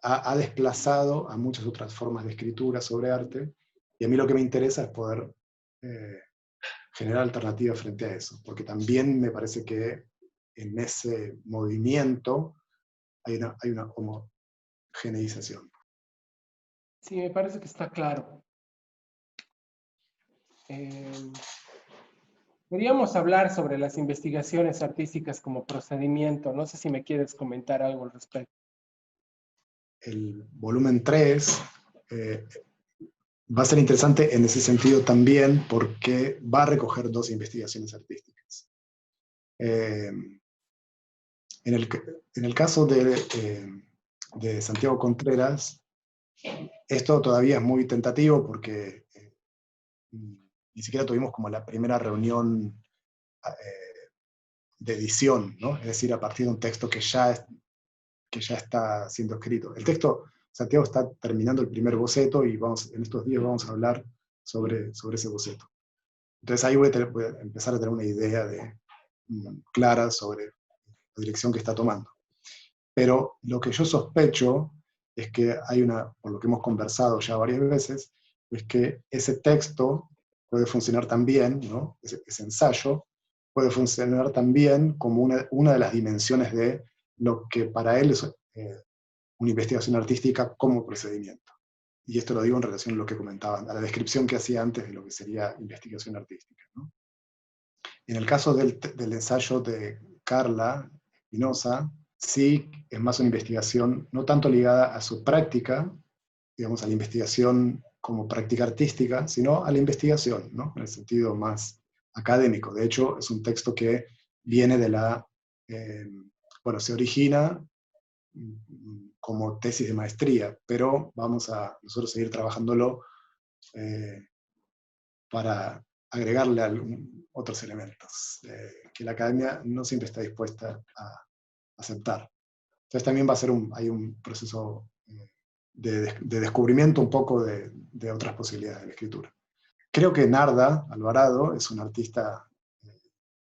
Ha desplazado a muchas otras formas de escritura sobre arte, y a mí lo que me interesa es poder generar alternativas frente a eso, porque también me parece que en ese movimiento hay una homogeneización. Sí, me parece que está claro. Podríamos hablar sobre las investigaciones artísticas como procedimiento. No sé si me quieres comentar algo al respecto. El volumen 3 va a ser interesante en ese sentido también porque va a recoger 2 investigaciones artísticas. En el caso de Santiago Contreras, esto todavía es muy tentativo porque ni siquiera tuvimos como la primera reunión de edición, ¿no? Es decir, a partir de un texto que ya está siendo escrito. El texto, Santiago está terminando el primer boceto y en estos días vamos a hablar sobre ese boceto. Entonces ahí voy a empezar a tener una idea clara sobre la dirección que está tomando. Pero lo que yo sospecho es que por lo que hemos conversado ya varias veces, es que ese texto puede funcionar también, ¿no? Ese ensayo puede funcionar también como una de las dimensiones de lo que para él es una investigación artística como procedimiento. Y esto lo digo en relación a lo que comentaban, a la descripción que hacía antes de lo que sería investigación artística, ¿no? En el caso del ensayo de Carla Espinosa, sí es más una investigación no tanto ligada a su práctica, digamos, a la investigación como práctica artística, sino a la investigación, ¿no? En el sentido más académico. De hecho, es un texto que viene se origina como tesis de maestría, pero vamos a nosotros seguir trabajándolo para agregarle otros elementos que la academia no siempre está dispuesta a aceptar. Entonces también va a ser hay un proceso de descubrimiento un poco de otras posibilidades de la escritura. Creo que Narda Alvarado es una artista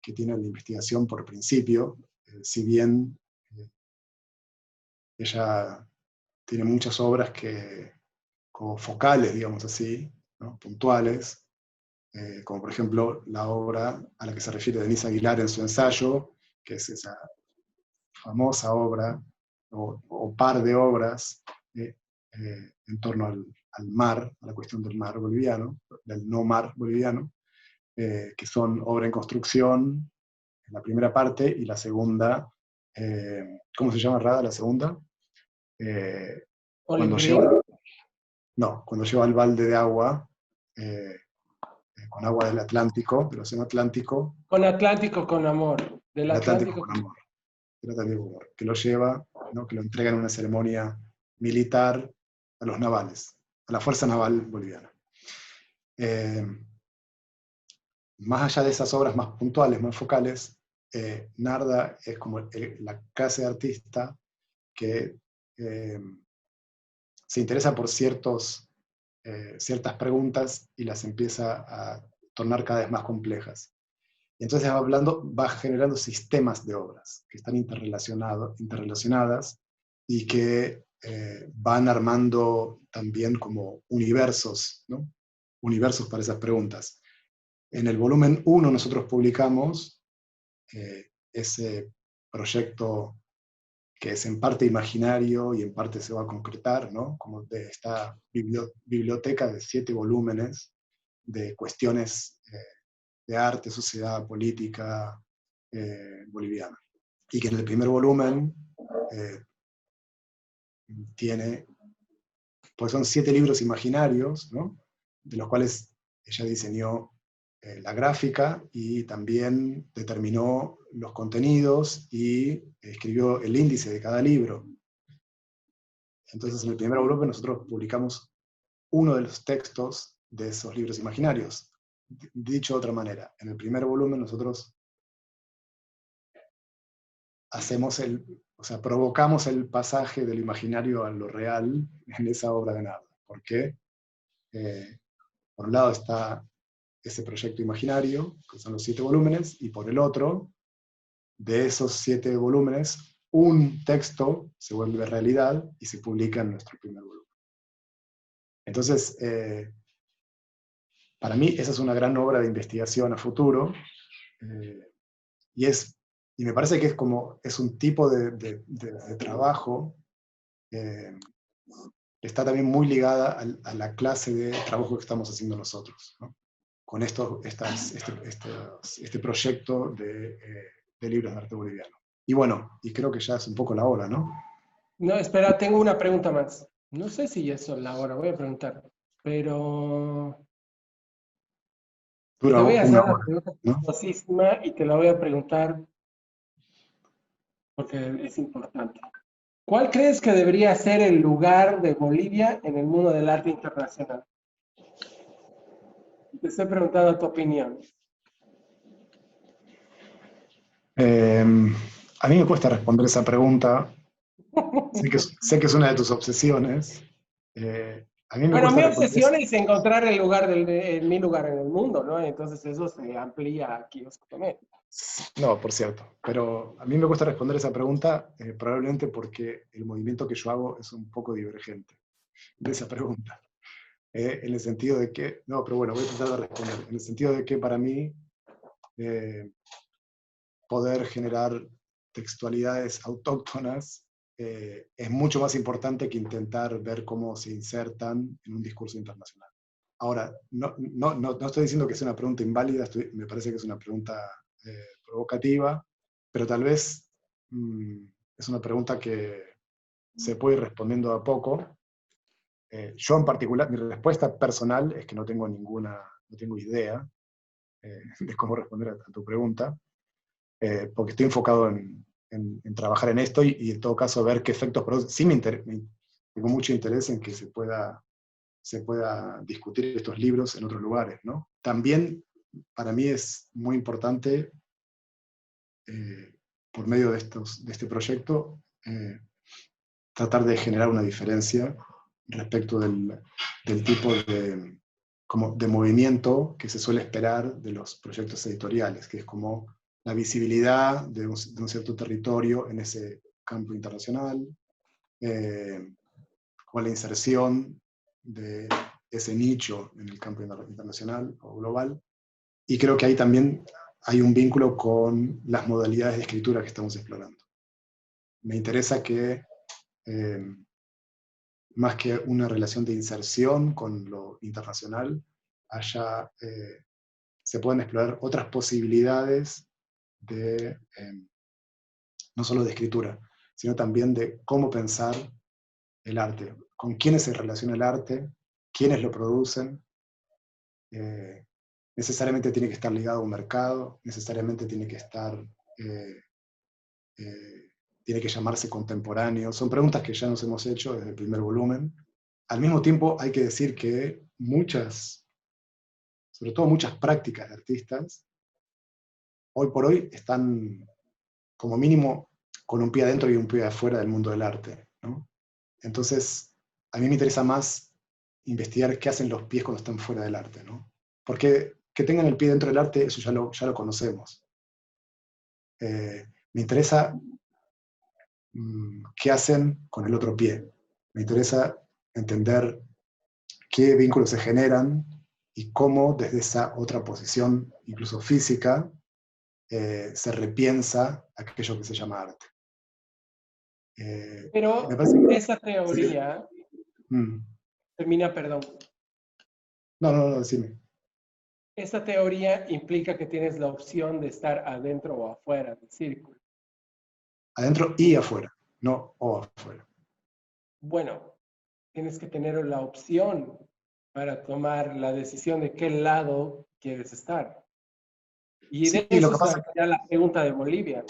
que tiene la investigación por principio, si bien ella tiene muchas obras como focales, digamos así, ¿no? Puntuales, como por ejemplo la obra a la que se refiere Denise Aguilar en su ensayo, que es esa famosa obra, o par de obras, en torno al mar, a la cuestión del mar boliviano, del no mar boliviano, que son Obra en construcción, en la primera parte, y la segunda, ¿cómo se llama, Rada, la segunda? Cuando Olivrín. cuando lleva el balde de agua, con agua del Atlántico, del Océano Atlántico, Con Atlántico con amor. Del el Atlántico Atlántico con con amor, el Atlántico con amor, que lo lleva, ¿no? Que lo entrega en una ceremonia militar a los navales, a la Fuerza Naval Boliviana. Eh, Más allá de esas obras más puntuales, más focales, Narda es como la clase de artista que se interesa por ciertas preguntas y las empieza a tornar cada vez más complejas. Y entonces va generando sistemas de obras que están interrelacionadas y que van armando también como universos, ¿no? Universos para esas preguntas. En el volumen 1 nosotros publicamos ese proyecto que es en parte imaginario y en parte se va a concretar, ¿no? Como de esta biblioteca de 7 volúmenes de cuestiones de arte, sociedad, política boliviana. Y que en el primer volumen tiene, pues son 7 libros imaginarios, ¿no? De los cuales ella diseñó la gráfica y también determinó los contenidos y escribió el índice de cada libro. Entonces, en el primer volumen nosotros publicamos uno de los textos de esos libros imaginarios. Dicho de otra manera, en el primer volumen nosotros provocamos el pasaje del imaginario a lo real en esa obra de Narda. ¿Por qué? Por un lado está ese proyecto imaginario, que son los 7 volúmenes, y por el otro, de esos 7 volúmenes, un texto se vuelve realidad y se publica en nuestro primer volumen. Entonces, para mí esa es una gran obra de investigación a futuro, y me parece que es un tipo de trabajo que está también muy ligada a la clase de trabajo que estamos haciendo nosotros, ¿no? Con este proyecto de libros de arte boliviano. Y bueno, y creo que ya es un poco la hora, ¿no? No, espera, tengo una pregunta más. No sé si ya son la hora, voy a preguntar. Pero Dura te voy a una hacer la hora, pregunta ¿no? famosísima y te la voy a preguntar porque es importante. ¿Cuál crees que debería ser el lugar de Bolivia en el mundo del arte internacional? Te estoy preguntando tu opinión. A mí me cuesta responder esa pregunta. Sé que es una de tus obsesiones. A mí me Bueno, cuesta mi responder obsesión eso. es encontrar el lugar mi lugar en el mundo, ¿no? Entonces eso se amplía aquí también. No, por cierto. Pero a mí me cuesta responder esa pregunta, probablemente porque el movimiento que yo hago es un poco divergente de esa pregunta. En el sentido de que, no, pero bueno, voy a tratar de responder. En el sentido de que para mí poder generar textualidades autóctonas es mucho más importante que intentar ver cómo se insertan en un discurso internacional. Ahora, no estoy diciendo que sea una pregunta inválida, me parece que es una pregunta provocativa, pero tal vez es una pregunta que se puede ir respondiendo a poco. Yo en particular, mi respuesta personal es que no tengo idea de cómo responder a tu pregunta, porque estoy enfocado en trabajar en esto y en todo caso ver qué efectos produce. Sí tengo mucho interés en que se pueda discutir estos libros en otros lugares, ¿no? También para mí es muy importante, por medio de este proyecto, tratar de generar una diferencia respecto del tipo de movimiento que se suele esperar de los proyectos editoriales, que es como la visibilidad de un cierto territorio en ese campo internacional, o la inserción de ese nicho en el campo internacional o global. Y creo que ahí también hay un vínculo con las modalidades de escritura que estamos explorando. Me interesa que, más que una relación de inserción con lo internacional, se pueden explorar otras posibilidades de, no solo de escritura, sino también de cómo pensar el arte, con quiénes se relaciona el arte, quiénes lo producen. Necesariamente tiene que estar ligado a un mercado, necesariamente tiene que estar, tiene que llamarse contemporáneo. Son preguntas que ya nos hemos hecho desde el primer volumen. Al mismo tiempo hay que decir que muchas, sobre todo muchas prácticas de artistas, hoy por hoy están como mínimo con un pie adentro y un pie afuera del mundo del arte, ¿no? Entonces, a mí me interesa más investigar qué hacen los pies cuando están fuera del arte, ¿no? Porque que tengan el pie dentro del arte, eso ya lo conocemos. Me interesa qué hacen con el otro pie. Me interesa entender qué vínculos se generan y cómo desde esa otra posición, incluso física, se repiensa aquello que se llama arte. Me Pero parece que... esa Sí. teoría termina, perdón, No, decime. esa teoría implica que tienes la opción de estar adentro o afuera del círculo. Adentro y afuera, no o afuera. Bueno, tienes que tener la opción para tomar la decisión de qué lado quieres estar. Y de Sí, lo eso que es pasa es la pregunta de Bolivia.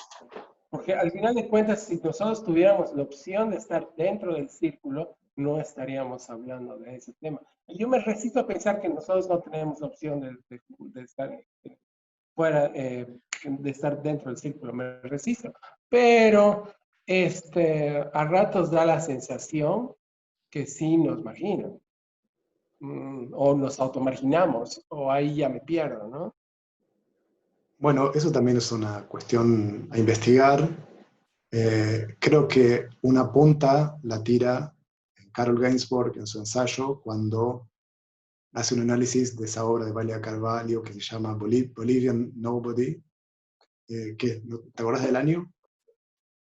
Porque al final de cuentas, si nosotros tuviéramos la opción de estar dentro del círculo, no estaríamos hablando de ese tema. Y yo me resisto a pensar que nosotros no tenemos la opción de estar fuera, de estar dentro del círculo, me resisto. Pero a ratos da la sensación que sí nos marginan, o nos automarginamos, o ahí ya me pierdo, ¿no? bueno, eso también es una cuestión a investigar. Creo que una punta la tira Carol Gainsbourg en su ensayo cuando hace un análisis de esa obra de Valia Carvalho que se llama Bolivian Nobody. ¿Te acordás del año?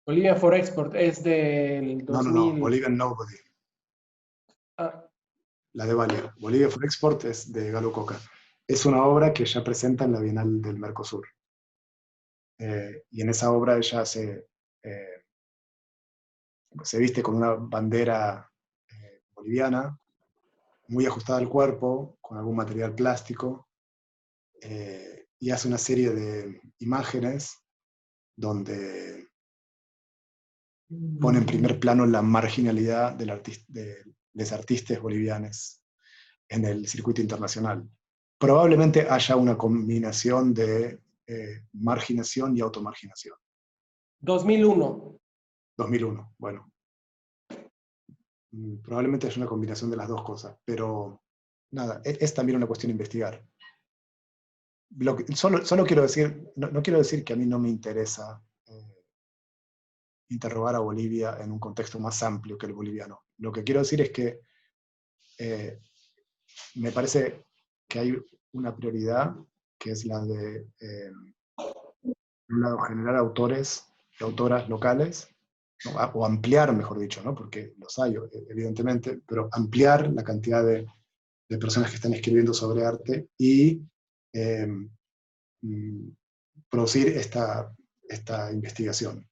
Bolivia for Export es del No, 2000. Bolivian Nobody, Ah, la de Valia. Bolivia for Export es de Galo Coca. Es una obra que ya presenta en la Bienal del Mercosur. Y en esa obra ella se viste con una bandera boliviana, muy ajustada al cuerpo, con algún material plástico, y hace una serie de imágenes donde pone en primer plano la marginalidad de los artistas bolivianos en el circuito internacional. Probablemente haya una combinación de marginación y automarginación. 2001. 2001, bueno, probablemente haya una combinación de las dos cosas, pero nada, es también una cuestión de investigar. Solo quiero decir, no quiero decir que a mí no me interesa interrogar a Bolivia en un contexto más amplio que el boliviano. Lo que quiero decir es que me parece que hay una prioridad que es la de, por un lado, generar autores y autoras locales, ¿no? O ampliar, mejor dicho, ¿no? Porque los hay, evidentemente, pero ampliar la cantidad de personas que están escribiendo sobre arte y eh, producir esta investigación.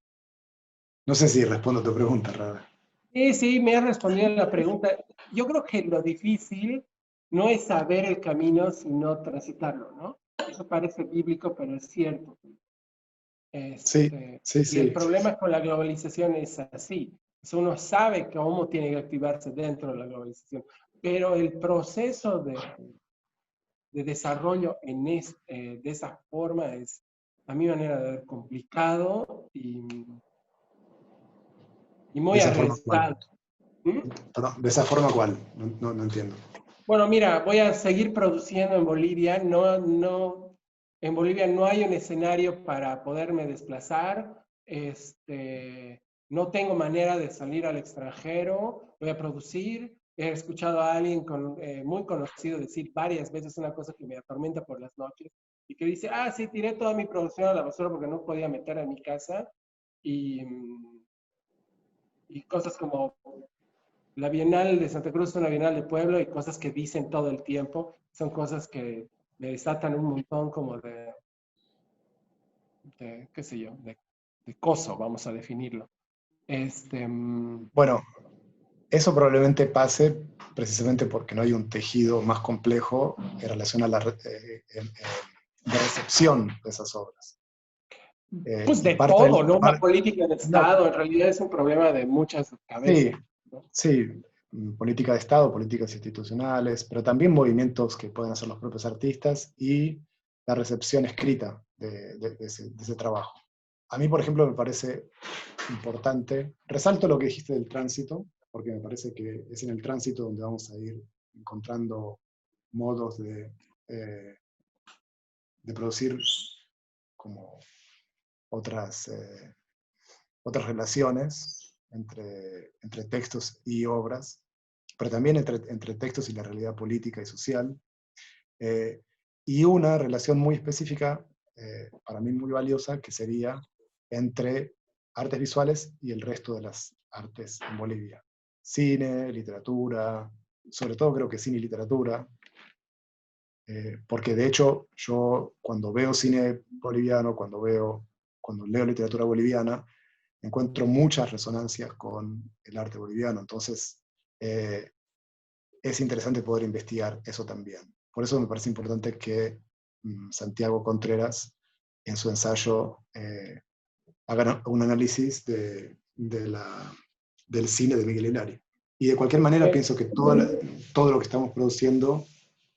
No sé si respondo a tu pregunta, Rada. Sí, me has respondido la pregunta. Yo creo que lo difícil no es saber el camino, sino transitarlo, ¿no? Eso parece bíblico, pero es cierto. Sí, sí, Y el sí. problema con la globalización es así. Uno sabe cómo tiene que activarse dentro de la globalización, pero el proceso de desarrollo de esa forma es, a mi manera de ver, complicado y ¿De muy esa forma cuál? arriesgado. ¿Mm? Perdón, ¿de esa forma cuál? No entiendo. Bueno, mira, voy a seguir produciendo en Bolivia. En Bolivia no hay un escenario para poderme desplazar. No tengo manera de salir al extranjero. Voy a producir. he escuchado a alguien muy conocido decir varias veces una cosa que me atormenta por las noches, y que dice, ah, sí, tiré toda mi producción a la basura porque no podía meter en mi casa, y, y cosas como la Bienal de Santa Cruz es una Bienal de pueblo, y cosas que dicen todo el tiempo, son cosas que me desatan un montón como de qué sé yo, de coso, vamos a definirlo. Este, Bueno, eso probablemente pase precisamente porque no hay un tejido más complejo en relación a la de recepción de esas obras. pues Y de parte todo, del... ¿no? Una política de No, Estado, en realidad es un problema de muchas sí, cabezas, ¿no? sí, política de Estado, políticas institucionales, pero también movimientos que pueden hacer los propios artistas y la recepción escrita de ese trabajo. A mí, por ejemplo, me parece importante, resalto lo que dijiste del tránsito, porque me parece que es en el tránsito donde vamos a ir encontrando modos de producir como otras relaciones entre textos y obras, pero también entre textos y la realidad política y social, eh, y una relación muy específica, para mí muy valiosa, que sería entre artes visuales y el resto de las artes en Bolivia. Cine, literatura, sobre todo creo que cine y literatura, porque de hecho yo cuando veo cine boliviano, cuando leo literatura boliviana, encuentro muchas resonancias con el arte boliviano, entonces es interesante poder investigar eso también. Por eso me parece importante que Santiago Contreras, en su ensayo, haga un análisis del cine de Miguel Hilari. Y de cualquier manera Eh, pienso que todo lo que estamos produciendo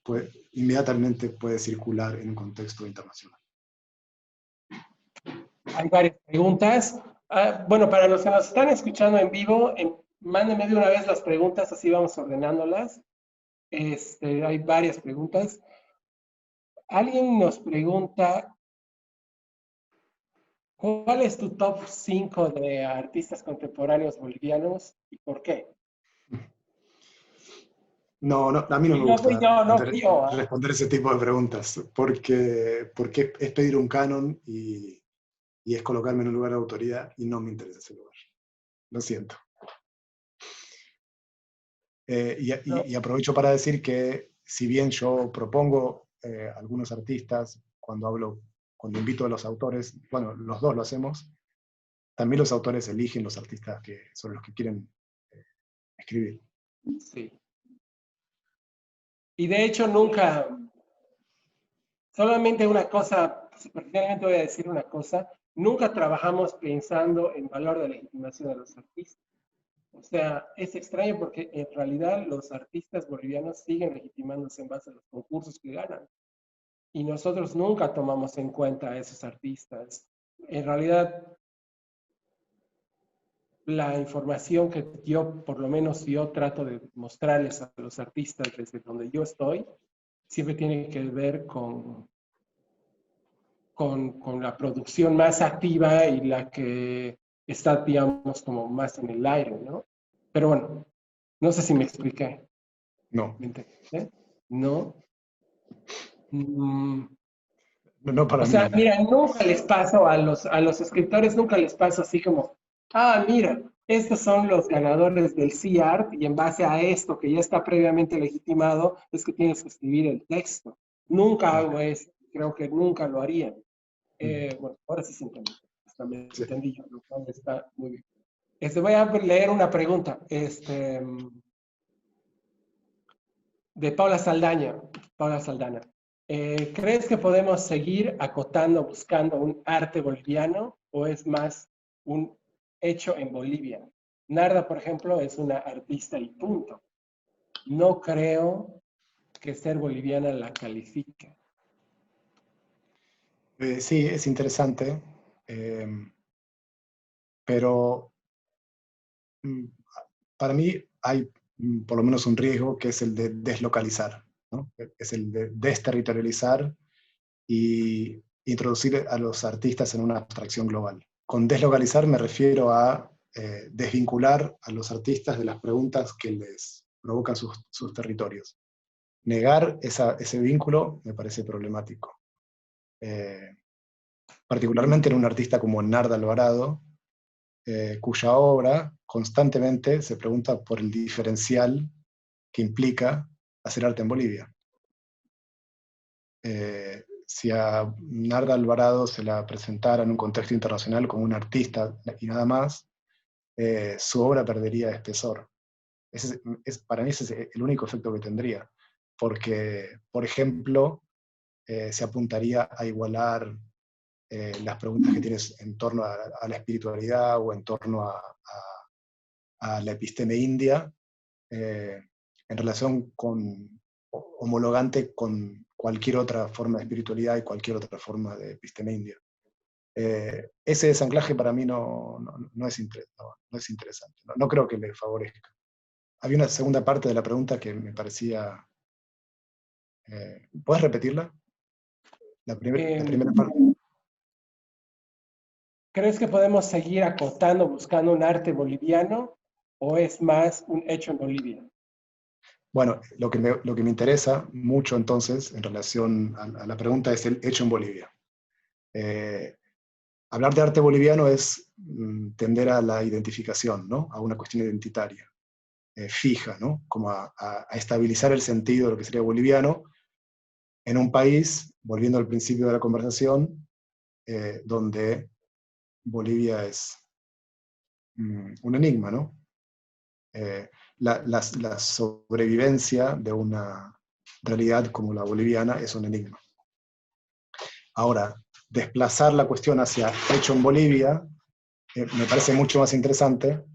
pues, inmediatamente puede circular en un contexto internacional. Hay varias preguntas. Bueno, para los que nos están escuchando en vivo, mándenme de una vez las preguntas, así vamos ordenándolas. Hay varias preguntas. Alguien nos pregunta, ¿cuál es tu top 5 de artistas contemporáneos bolivianos y por qué? No, no, a mí no Y me no fui gusta yo, no fui yo. responder ese tipo de preguntas, porque es pedir un canon y es colocarme en un lugar de autoridad y no me interesa ese lugar. Lo siento. No, Y aprovecho para decir que si bien yo propongo algunos artistas, cuando invito a los autores, bueno, los dos lo hacemos, también los autores eligen los artistas sobre los que quieren escribir. sí. Y de hecho nunca, solamente una cosa, superficialmente voy a decir una cosa, nunca trabajamos pensando en valor de legitimación de los artistas. O sea, es extraño porque en realidad los artistas bolivianos siguen legitimándose en base a los concursos que ganan. Y nosotros nunca tomamos en cuenta a esos artistas. En realidad, la información que yo, por lo menos yo trato de mostrarles a los artistas desde donde yo estoy, siempre tiene que ver con la producción más activa y la que está, digamos, como más en el aire, ¿no? Pero bueno, no sé si me expliqué. No, ¿Me entendés? No. Mm, no o para mí sea, al mira, menos. nunca les paso a los escritores, nunca les paso así como, ah, mira, estos son los ganadores del CIART y en base a esto que ya está previamente legitimado, es que tienes que escribir el texto. Nunca Claro. hago eso, creo que nunca lo harían. Mm, Bueno, ahora sí se entendió. Hasta me sí. entendí yo, lo cual está muy bien. Voy a leer una pregunta de Paula Saldaña. Paula Saldana. ¿Crees que podemos seguir acotando, buscando un arte boliviano o es más un hecho en Bolivia? Narda, por ejemplo, es una artista y punto. No creo que ser boliviana la califique. Sí, es interesante, eh, pero mm, para mí hay por lo menos un riesgo que es el de deslocalizar, ¿no? Es el de desterritorializar y introducir a los artistas en una abstracción global. Con deslocalizar me refiero a desvincular a los artistas de las preguntas que les provocan sus territorios. Negar ese vínculo me parece problemático. Particularmente en un artista como Narda Alvarado, cuya obra constantemente se pregunta por el diferencial que implica hacer arte en Bolivia. Si a Narda Alvarado se la presentara en un contexto internacional como un artista y nada más, su obra perdería espesor. Para mí ese es el único efecto que tendría, porque, por ejemplo, se apuntaría a igualar las preguntas que tienes en torno a la espiritualidad o en torno a la episteme india, en relación homologante con cualquier otra forma de espiritualidad y cualquier otra forma de episteme india. Ese desanclaje para mí no es interesante, no creo que le favorezca. Había una segunda parte de la pregunta que me parecía... ¿puedes repetirla? La primera parte. ¿Crees que podemos seguir acotando, buscando un arte boliviano, o es más un hecho en Bolivia? Bueno, lo que me interesa mucho entonces, en relación a la pregunta, es el hecho en Bolivia. Hablar de arte boliviano es tender a la identificación, ¿no? A una cuestión identitaria, fija, ¿no? Como a estabilizar el sentido de lo que sería boliviano en un país, volviendo al principio de la conversación, donde Bolivia es un enigma, ¿no? La sobrevivencia de una realidad como la boliviana es un enigma. Ahora, desplazar la cuestión hacia hecho en Bolivia me parece mucho más interesante,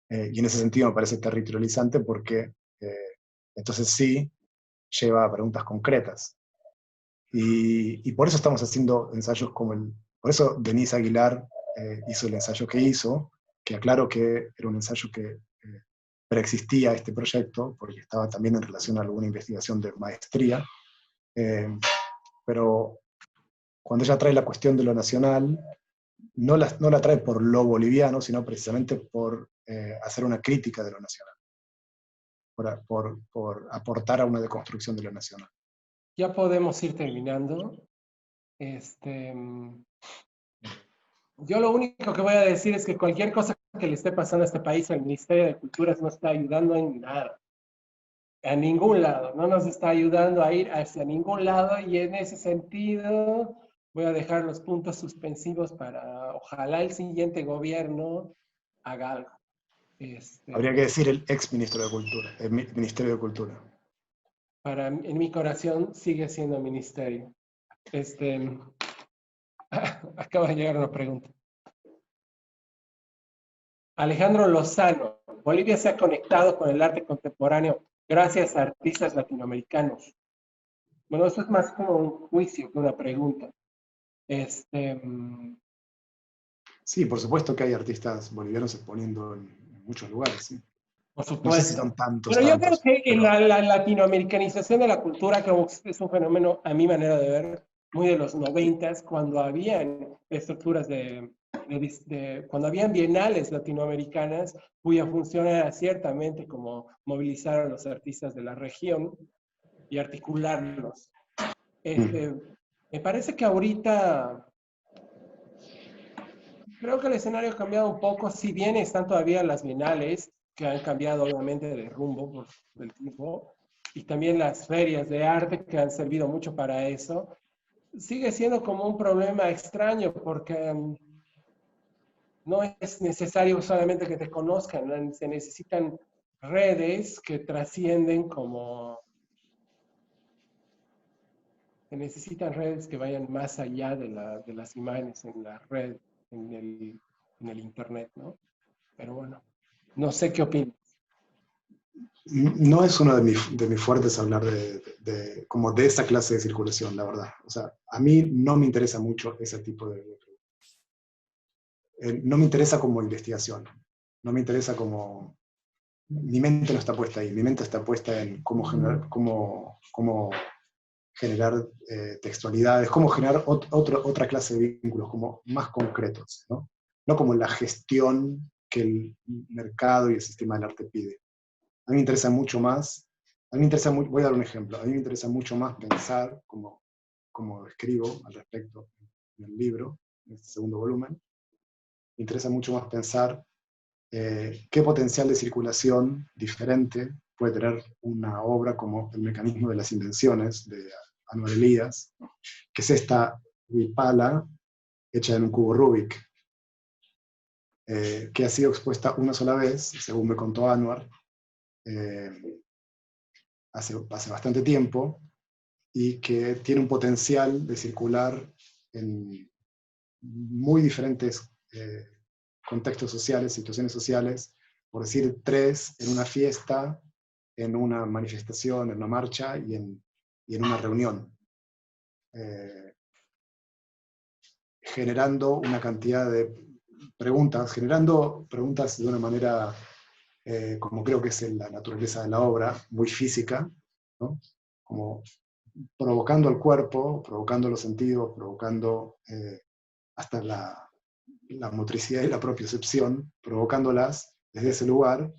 y en ese sentido me parece territorializante, porque entonces sí lleva a preguntas concretas. Y por eso estamos haciendo ensayos como por eso Denise Aguilar hizo el ensayo que hizo, que aclaro que era un ensayo que preexistía este proyecto, porque estaba también en relación a alguna investigación de maestría, pero cuando ella trae la cuestión de lo nacional, no la trae por lo boliviano, sino precisamente por hacer una crítica de lo nacional, por aportar a una deconstrucción de lo nacional. Ya podemos ir terminando. Yo lo único que voy a decir es que cualquier cosa que le esté pasando a este país, el Ministerio de Culturas no está ayudando en nada, a ningún lado, no nos está ayudando a ir hacia ningún lado, y en ese sentido voy a dejar los puntos suspensivos para ojalá el siguiente gobierno haga algo. Habría que decir el ex ministro de Cultura, el Ministerio de Cultura. En mi corazón sigue siendo ministerio. Acaba de llegar una pregunta. Alejandro Lozano, Bolivia se ha conectado con el arte contemporáneo gracias a artistas latinoamericanos. Bueno, eso es más como un juicio que una pregunta. Sí, por supuesto que hay artistas bolivianos exponiendo en muchos lugares, ¿sí? Por No sé si supuesto. son tantos, Pero yo creo que en pero... la latinoamericanización de la cultura es un fenómeno, a mi manera de ver, muy de los 90s, cuando habían estructuras cuando habían bienales latinoamericanas, cuya función era ciertamente como movilizar a los artistas de la región y articularlos. Me parece que ahorita creo que el escenario ha cambiado un poco, si bien están todavía las bienales, que han cambiado obviamente de rumbo por el tiempo, y también las ferias de arte que han servido mucho para eso. Sigue siendo como un problema extraño, porque no es necesario solamente que te conozcan, se necesitan redes que trascienden se necesitan redes que vayan más allá de las imágenes en la red, en el internet, ¿no? Pero bueno, no sé qué opinas. No es uno de mis fuertes hablar como de esa clase de circulación, la verdad. O sea, a mí no me interesa mucho ese tipo de no me interesa como investigación. No me interesa como... Mi mente no está puesta ahí. Mi mente está puesta en cómo generar textualidades, cómo generar otra clase de vínculos, como más concretos, ¿no? No como la gestión que el mercado y el sistema del arte pide. A mí me interesa mucho más, voy a dar un ejemplo, a mí me interesa mucho más pensar, como escribo al respecto en el libro, en este segundo volumen, me interesa mucho más pensar qué potencial de circulación diferente puede tener una obra como El mecanismo de las invenciones, de Anwar Elias, que es esta huipala hecha en un cubo Rubik, que ha sido expuesta una sola vez, según me contó Anwar, hace bastante tiempo, y que tiene un potencial de circular en muy diferentes contextos sociales, situaciones sociales, por decir 3 en una fiesta, en una manifestación, en una marcha y en una reunión, generando una cantidad de generando preguntas de una manera, como creo que es en la naturaleza de la obra, muy física, ¿no? Como provocando el cuerpo, provocando los sentidos, provocando hasta la motricidad y la propiocepción, provocándolas desde ese lugar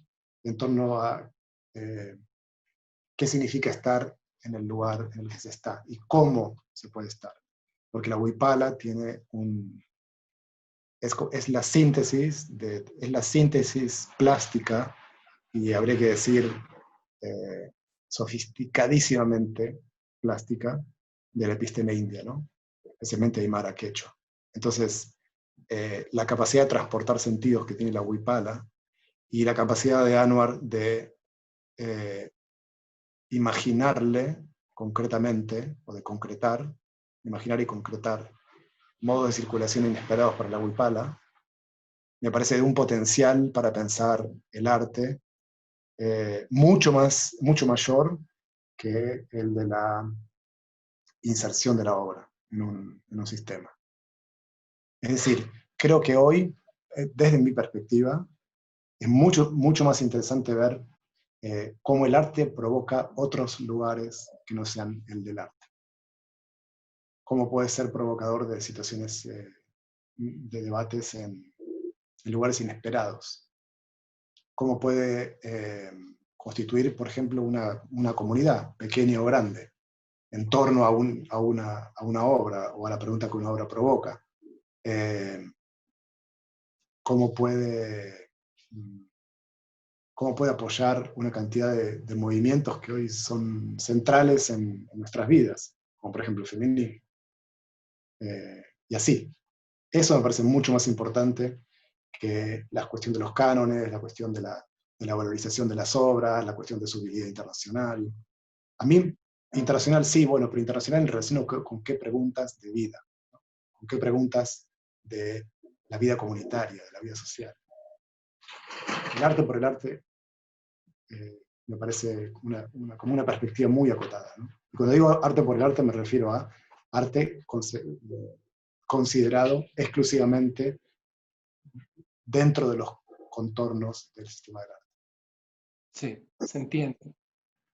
en torno a qué significa estar en el lugar en el que se está y cómo se puede estar. Porque la huipala tiene es la síntesis plástica, y habría que decir sofisticadísimamente plástica, de la episteme india, ¿no? Especialmente Aymara Quechua. Entonces, la capacidad de transportar sentidos que tiene la huipala y la capacidad de Anwar de imaginarle concretamente, o de concretar, imaginar y concretar modos de circulación inesperados para la huipala, me parece de un potencial para pensar el arte mucho mayor que el de la inserción de la obra en un sistema. Es decir, creo que hoy, desde mi perspectiva, es mucho más interesante ver cómo el arte provoca otros lugares que no sean el del arte. Cómo puede ser provocador de situaciones de debates en lugares inesperados. Cómo puede constituir, por ejemplo, una comunidad, pequeña o grande, en torno a una obra o a la pregunta que una obra provoca. Cómo puede apoyar una cantidad de movimientos que hoy son centrales en nuestras vidas, como por ejemplo el feminismo. Y así. Eso me parece mucho más importante que la cuestión de los cánones, la cuestión de la valorización de las obras, la cuestión de su habilidad internacional. A mí, internacional sí, bueno, pero internacional en relación con qué preguntas de vida, ¿no? Con qué preguntas de la vida comunitaria, de la vida social. El arte por el arte me parece como una perspectiva muy acotada, ¿no? Y cuando digo arte por el arte me refiero a arte considerado exclusivamente dentro de los contornos del sistema del arte. Sí, se entiende.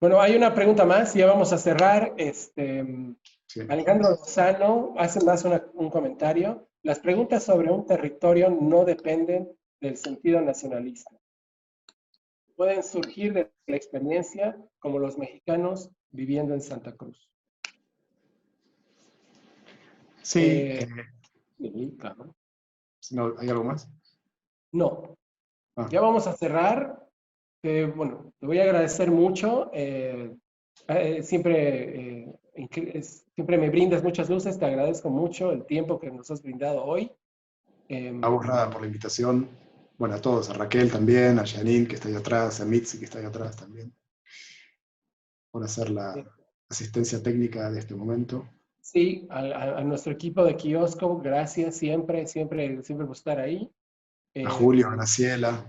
Bueno, hay una pregunta más, ya vamos a cerrar. Sí. Alejandro Lozano hace más un comentario. Las preguntas sobre un territorio no dependen del sentido nacionalista. Pueden surgir de la experiencia, como los mexicanos viviendo en Santa Cruz. Sí. Sí, claro. No, ¿hay algo más? No. Ya vamos a cerrar. Bueno, te voy a agradecer mucho. Siempre me brindas muchas luces. Te agradezco mucho el tiempo que nos has brindado hoy. Aburrada por la invitación. Bueno, a todos, a Raquel también, a Janine que está ahí atrás, a Mitzi que está ahí atrás también, por hacer la asistencia técnica de este momento. Sí, a nuestro equipo de Kiosco, gracias siempre por estar ahí. A Julio, a Graciela,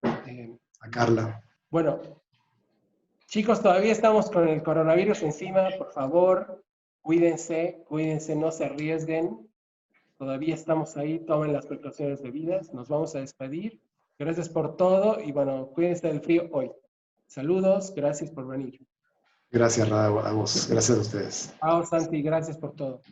a Carla. Bueno, chicos, todavía estamos con el coronavirus encima. Por favor, cuídense, no se arriesguen. Todavía estamos ahí, tomen las precauciones debidas. Nos vamos a despedir. Gracias por todo y bueno, cuídense del frío hoy. Saludos, gracias por venir. Gracias, Rada, a vos. Gracias a ustedes. Chao, Santi, gracias por todo.